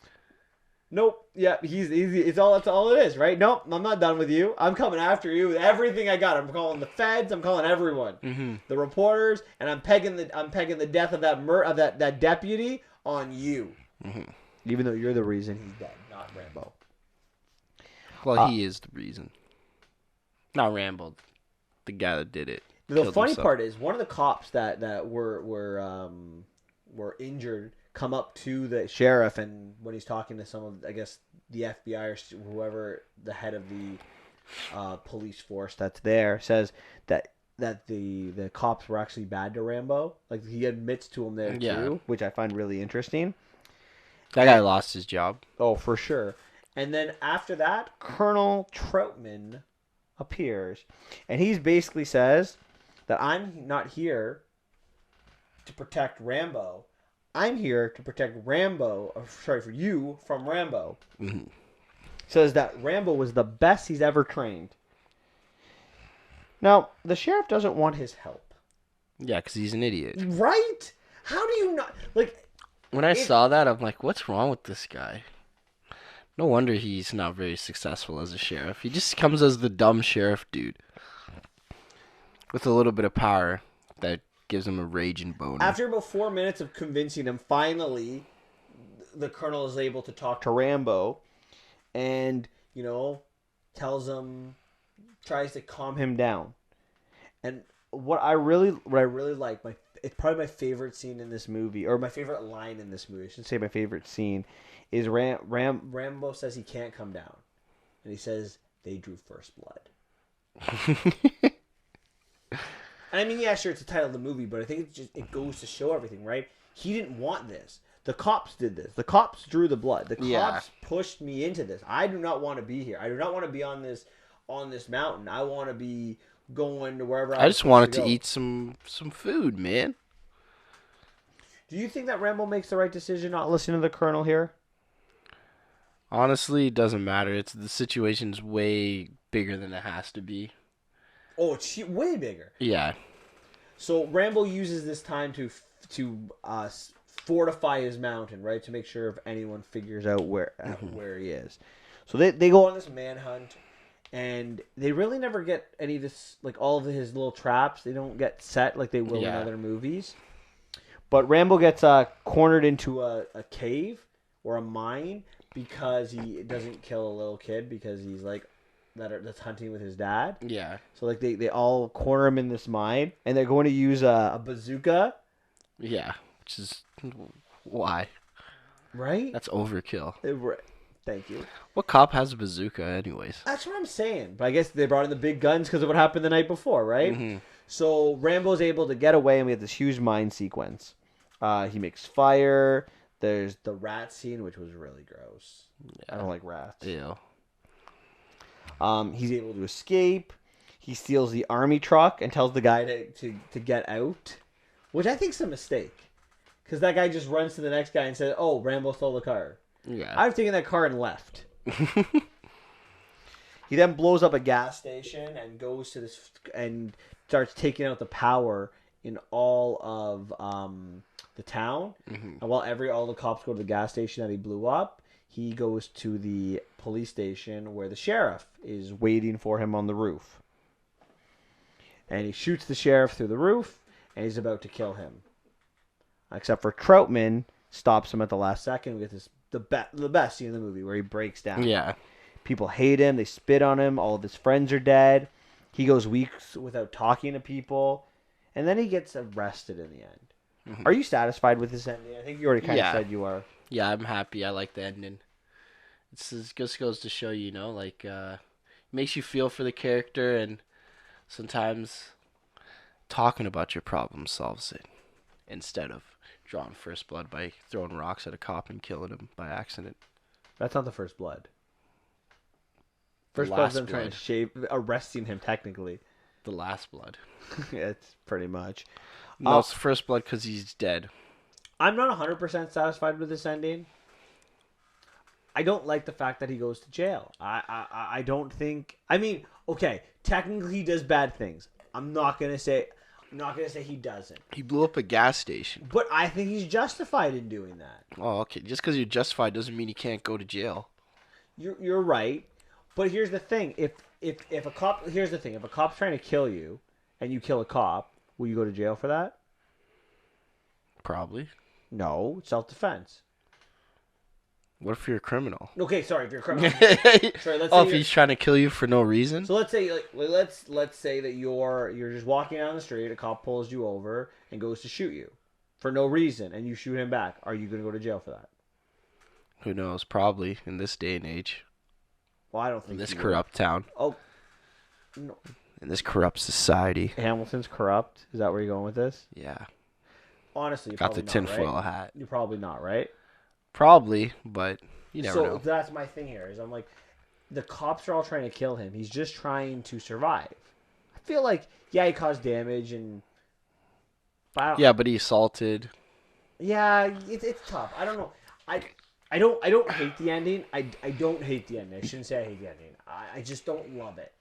Nope. Yeah, that's all it is, right? Nope, I'm not done with you. I'm coming after you with everything I got. I'm calling the feds. I'm calling everyone, the reporters, and I'm pegging the death of that deputy on you. Even though you're the reason he's dead, not Rambo. Well, he is the reason. Not Rambo, the guy that did it. The funny part is one of the cops that were injured come up to the sheriff, and when he's talking to some of, I guess, the FBI or whoever the head of the police force that's there, says that the cops were actually bad to Rambo. Like he admits to him there too, which I find really interesting. That guy lost his job. Oh, for sure. And then after that, Colonel Troutman appears, and he basically says that I'm not here to protect Rambo. I'm here to protect for you from Rambo. Says that Rambo was the best he's ever trained. Now, the sheriff doesn't want his help. Yeah, because he's an idiot. Right? How do you not... Like, when I saw that, I'm like, what's wrong with this guy? No wonder he's not very successful as a sheriff. He just comes as the dumb sheriff dude. With a little bit of power that gives him a raging boner. After about 4 minutes of convincing him, finally, the colonel is able to talk to Rambo, and tells him, tries to calm him down. And what I really like, it's probably my favorite scene in this movie, or my favorite line in this movie. I should say my favorite scene is Rambo says he can't come down, and he says they drew first blood. I mean, yeah, sure, it's the title of the movie, but I think it goes to show everything, right? He didn't want this. The cops did this. The cops drew the blood. The cops pushed me into this. I do not want to be here. I do not want to be on this mountain. I want to be going to wherever I just wanted to eat some food, man. Do you think that Rambo makes the right decision not listening to the colonel here? Honestly, it doesn't matter. The situation's way bigger than it has to be. Oh, it's way bigger. Yeah. So Rambo uses this time to fortify his mountain, right, to make sure if anyone figures out where he is. So they go on this manhunt, and they really never get any of this, like all of his little traps. They don't get set like they will in other movies. But Rambo gets cornered into a cave or a mine because he doesn't kill a little kid because he's like that's hunting with his dad. Yeah. So like they all corner him in this mine, and they're going to use a bazooka. Yeah, which is why. Right? That's overkill. Thank you. What cop has a bazooka anyways? That's what I'm saying. But I guess they brought in the big guns because of what happened the night before, right? Mm-hmm. So Rambo's able to get away, and we have this huge mine sequence. He makes fire. There's the rat scene, which was really gross. Yeah. I don't like rats. Ew. He's able to escape. He steals the army truck and tells the guy to get out, which I think is a mistake. Because that guy just runs to the next guy and says, "Oh, Rambo stole the car." Yeah. I've taken that car and left. He then blows up a gas station and goes to this and starts taking out the power in all of the town. Mm-hmm. And while all the cops go to the gas station that he blew up, he goes to the police station where the sheriff is waiting for him on the roof. And he shoots the sheriff through the roof, and he's about to kill him. Except for Troutman stops him at the last second with the best scene in the movie where he breaks down. Yeah. People hate him. They spit on him. All of his friends are dead. He goes weeks without talking to people. And then he gets arrested in the end. Mm-hmm. Are you satisfied with this ending? I think you already kind of said you are. Yeah, I'm happy. I like the ending. It just goes to show, it makes you feel for the character, and sometimes talking about your problem solves it instead of drawing first blood by throwing rocks at a cop and killing him by accident. That's not the first blood. First blood's them trying to arresting him technically. The last blood. It's pretty much. No, it's first blood because he's dead. I'm not 100% satisfied with this ending. I don't like the fact that he goes to jail. I don't think. I mean, okay, technically he does bad things. I'm not gonna say he doesn't. He blew up a gas station. But I think he's justified in doing that. Oh, okay. Just because you're justified doesn't mean he can't go to jail. You're right. But here's the thing. If a cop's trying to kill you and you kill a cop, will you go to jail for that? Probably. No, it's self-defense. What if you're a criminal? Okay, sorry, if you're a criminal. Sorry, if he's trying to kill you for no reason? So let's say let's say that you're just walking down the street, a cop pulls you over and goes to shoot you for no reason, and you shoot him back. Are you going to go to jail for that? Who knows? Probably in this day and age. Well, I don't think in this corrupt town. Oh, no. In this corrupt society. Hamilton's corrupt? Is that where you're going with this? Yeah. Honestly, got the tinfoil hat. You're probably not, right? Probably, but you never know. So that's my thing here. Is I'm like, the cops are all trying to kill him. He's just trying to survive. I feel like, yeah, he caused damage and. But he assaulted. Yeah, it's tough. I don't know. I don't hate the ending. I don't hate the ending. I shouldn't say I hate the ending. I just don't love it.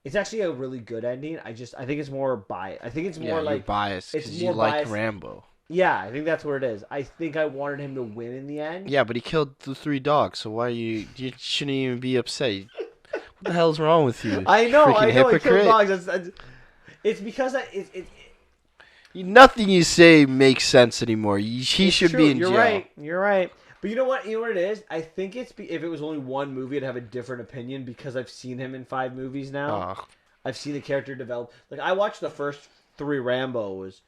It's actually a really good ending. I think it's more biased. I think it's more like you're biased because you like Rambo. Yeah, I think that's what it is. I think I wanted him to win in the end. Yeah, but he killed the 3 dogs. So why you shouldn't even be upset? What the hell's wrong with you? I know. Hypocrite. He killed dogs. It's because nothing you say makes sense anymore. He should be in jail. You're right. But you know what? You know what it is? I think it's if it was only one movie, I'd have a different opinion because I've seen him in 5 movies now. I've seen the character develop. Like I watched the first 3 Rambos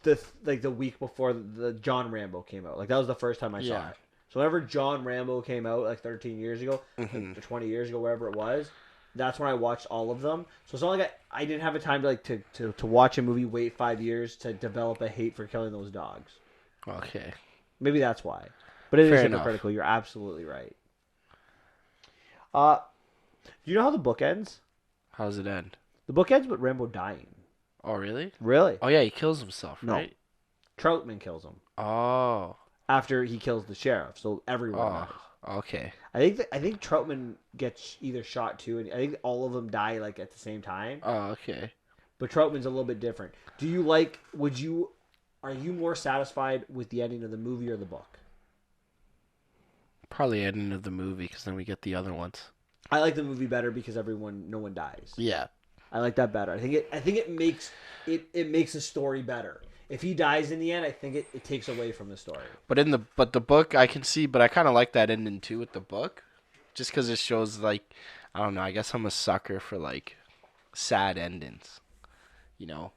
the week before the John Rambo came out. Like that was the first time I saw it. So whenever John Rambo came out, like 13 years ago, like 20 years ago, wherever it was, that's when I watched all of them. So it's not like I didn't have a time to watch a movie, wait 5 years to develop a hate for killing those dogs. Okay. Maybe that's why. But it is Fair hypocritical. enough. You're absolutely right. Do you know how the book ends? How does it end? The book ends with Rambo dying. Oh, really? Really? Oh, yeah, he kills himself, right? No. Troutman kills him. Oh. After he kills the sheriff, so everyone dies. Okay. I think Troutman gets either shot too, and I think all of them die like at the same time. Oh, okay. But Troutman's a little bit different. Are you more satisfied with the ending of the movie or the book? Probably ending of the movie because then we get the other ones. I like the movie better because no one dies. Yeah. I like that better. I think it makes the story better. If he dies in the end, I think it takes away from the story. But the book I can see, but I kind of like that ending too with the book, just because it shows like I don't know. I guess I'm a sucker for like sad endings, you know.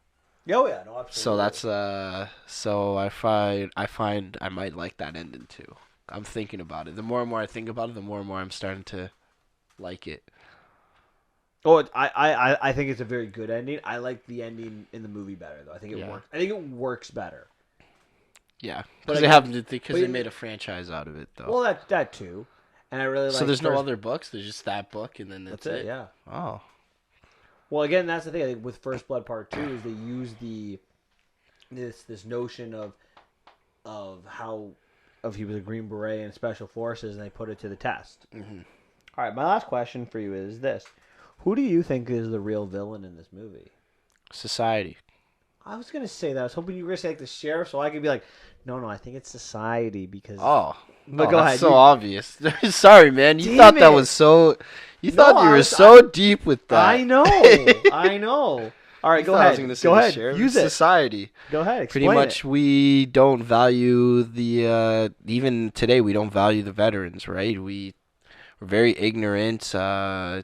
Oh yeah, no, absolutely. So that's so I find I might like that ending too. I'm thinking about it. The more and more I think about it, the more and more I'm starting to like it. Oh, I think it's a very good ending. I like the ending in the movie better though. I think it works. I think it works better. Yeah, But because they made a franchise out of it though. Well, that too, and I really like. So there's no other books. There's just that book, and then that's it. Yeah. Oh. Well, again, that's the thing. I think with First Blood Part 2 is they use this notion of he was a Green Beret in Special Forces, and they put it to the test. Mm-hmm. All right, my last question for you is this: who do you think is the real villain in this movie? Society. I was gonna say that. I was hoping you were gonna say like the sheriff, so I could be like, no, I think it's society because. Oh. But go ahead. So obvious. Sorry, man. You thought that was so. You thought you were so deep with that. I know. I know. All right, go ahead. Go ahead. Use it. Society. Go ahead. Explain Pretty much, we don't value the. Even today, we don't value the veterans, right? We're very ignorant, and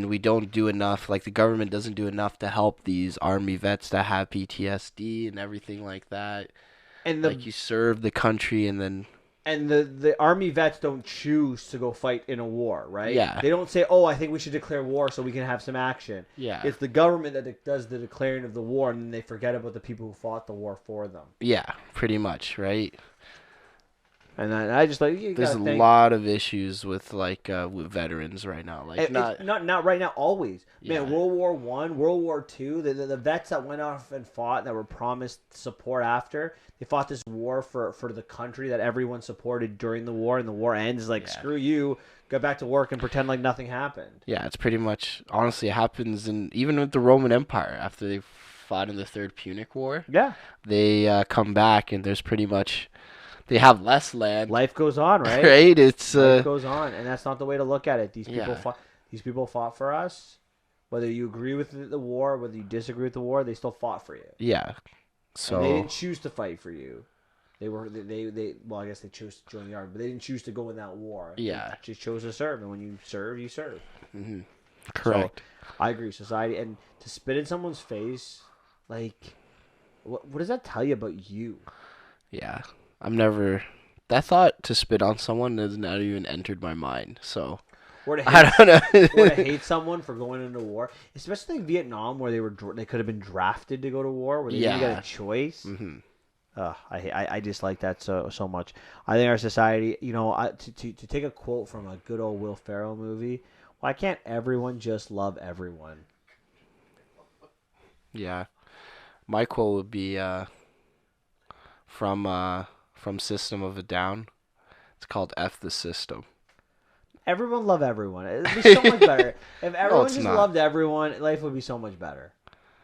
we don't do enough. Like the government doesn't do enough to help these Army vets that have PTSD and everything like that. And like you serve the country, and then. And the Army vets don't choose to go fight in a war, right? Yeah. They don't say, oh, I think we should declare war so we can have some action. Yeah. It's the government that does the declaring of the war, and then they forget about the people who fought the war for them. Yeah, pretty much, right? And I just like there's a lot of issues with with veterans right now. Like not right now. Always, man. World War I, World War II. The vets that went off and fought that were promised support after they fought this war for the country that everyone supported during the war, and the war ends screw you. Go back to work and pretend like nothing happened. Yeah, it's pretty much honestly it happens even with the Roman Empire after they fought in the Third Punic War. Yeah, they come back and there's pretty much. They have less land. Life goes on, right? Right. Life goes on, and that's not the way to look at it. These people fought. These people fought for us. Whether you agree with the war, whether you disagree with the war, they still fought for you. Yeah. So and they didn't choose to fight for you. They well, I guess they chose to join the army, but they didn't choose to go in that war. Yeah. They just chose to serve, and when you serve, you serve. Mm-hmm. Correct. So, I agree. Society, and to spit in someone's face, like, what does that tell you about you? Yeah. That thought to spit on someone has not even entered my mind. So I don't know. Or to hate someone for going into war, especially in Vietnam, where they could have been drafted to go to war, where they didn't get a choice. Mm-hmm. I dislike that so much. I think our society, to take a quote from a good old Will Ferrell movie, why can't everyone just love everyone? Yeah, my quote would be from System of a Down. It's called F the System. Everyone love everyone. It'd be so much better. If everyone loved everyone, life would be so much better.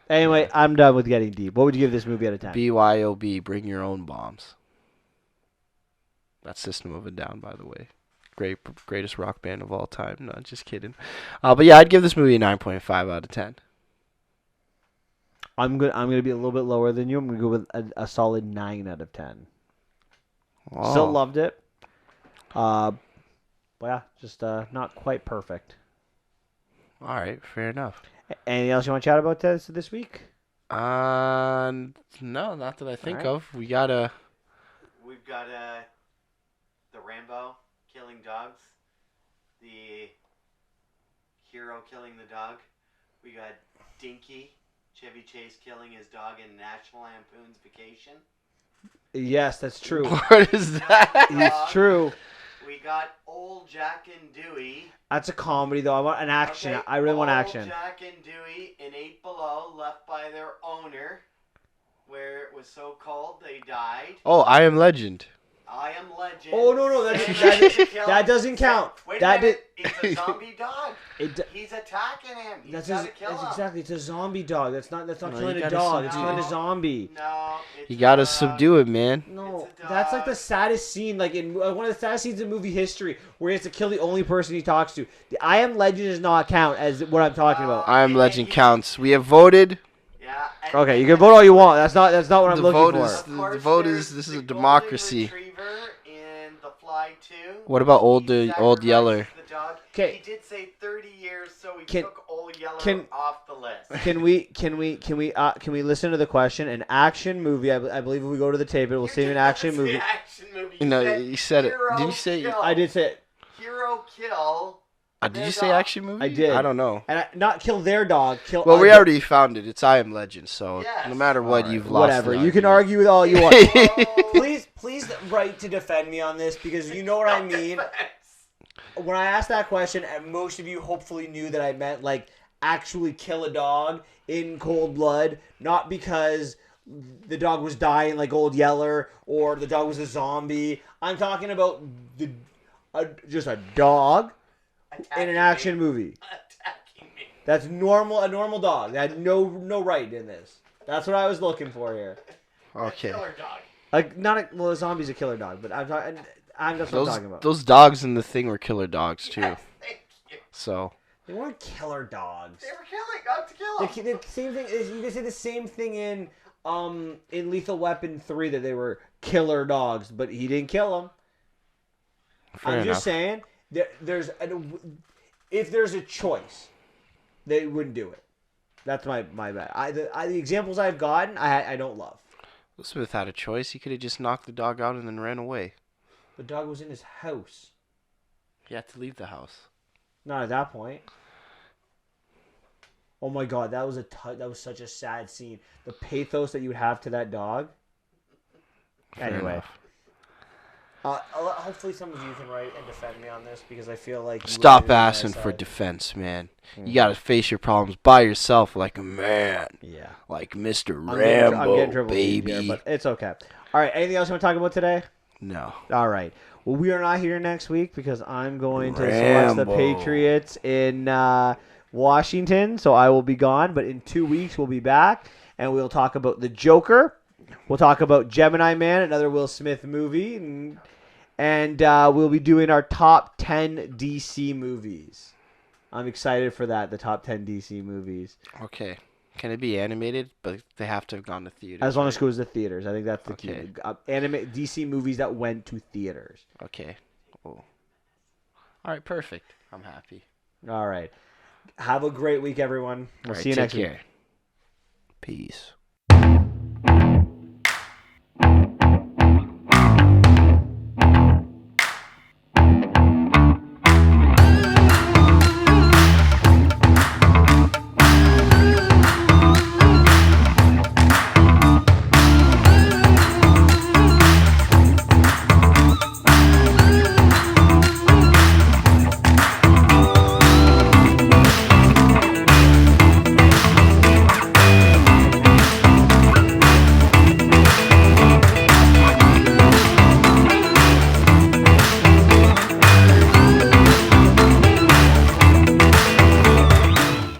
Anyway, I'm done with getting deep. What would you give this movie out of 10? BYOB, bring your own bombs. That's System of a Down, by the way. Greatest rock band of all time. No, just kidding. But yeah, I'd give this movie a 9.5 out of 10. I'm gonna be a little bit lower than you. I'm gonna go with a solid 9 out of 10. Oh. Still loved it. But yeah, just not quite perfect. All right, fair enough. Anything else you want to chat about this week? No, not that I think right. of. We've got the Rambo killing dogs, the hero killing the dog. We got Dinky, Chevy Chase killing his dog in National Lampoon's Vacation. Yes, that's true. What is that? It's true. We got Old Jack and Dewey. That's a comedy, though. I want an action. Okay, I really want action. Old Jack and Dewey in 8 Below, left by their owner, where it was so cold they died. Oh, I Am Legend. I Am Legend. Oh, no, that doesn't count. Wait That a minute. It's a zombie dog. He's attacking him. He's gotta kill him. Exactly. It's a zombie dog. That's not No, killing you a gotta dog. It's subdue killing it. a zombie. No, it's You gotta a dog. subdue it, man. No, It's a that's like dog. the saddest scene, like in one of the saddest scenes in movie history, where he has to kill the only person he talks to. The I Am Legend does not count as what I'm talking about. I Am Legend counts. We have voted. Yeah. Okay, you can vote all you want. That's not what I'm The looking vote for. is- Of course, the vote there's is- this is the a democracy. Golden Retriever in The Fly 2. What about Old He Yeller? sacrifices the dog. 'Kay. He did say 30 years, so he Can- took Old Yeller can- off the list. Can we listen to the question? An action movie. I believe if we go to the tape, it will say an action movie. Action movie. No, said you said it. hero Did you say? kill. I did say it. Hero kill. Did you say action movie? I did. I don't know. And not kill their dog. Kill. Well, we already found it. It's I Am Legend, so Yes. no matter what, Alright, you've lost. whatever. the You can argument. argue with all you want. Oh, Please write to defend me on this because you know what I mean. When I asked that question, and most of you hopefully knew that I meant like actually kill a dog in cold blood, not because the dog was dying like Old Yeller or the dog was a zombie. I'm talking about just a dog in an action movie. Attacking me. That's normal. A normal dog. That had no right in this. That's what I was looking for here. Okay. Killer dog. Like a zombie's a killer dog, but I'm talking. That's what I'm talking about. Those dogs in the thing were killer dogs too. Yes, thank you. So They weren't killer dogs. They were killing. Got to kill him. The same thing is you can say the same thing in Lethal Weapon 3 that they were killer dogs, but he didn't kill them. fair I'm enough. just saying if there's a choice, they wouldn't do it. That's my bad. The examples I've gotten, I don't love. Will Smith had a choice. He could have just knocked the dog out and then ran away. The dog was in his house. He had to leave the house. Not at that point. Oh my god, that was such a sad scene. The pathos that you would have to that dog. Fair Anyway. enough. Hopefully some of you can write and defend me on this because I feel like you Stop were on my asking for side. defense, man. You gotta face your problems by yourself like a man. Yeah. Like Mr. I'm Rambo, getting triple teamed baby. here, but it's okay. All right, anything else you want to talk about today? No. All right. Well, we are not here next week because I'm going to watch the Rambo. Patriots in Washington, so I will be gone. But in 2 weeks, we'll be back, and we'll talk about the Joker. We'll talk about Gemini Man, another Will Smith movie, and we'll be doing our top 10 DC movies. I'm excited for that, the top 10 DC movies. Okay. Can it be animated? But they have to have gone to theaters. As long as it goes to theaters. I think that's the Okay. key. DC movies that went to theaters. Okay. Cool. All right. Perfect. I'm happy. All right. Have a great week, everyone. We'll All right, see you take next week. care. Peace.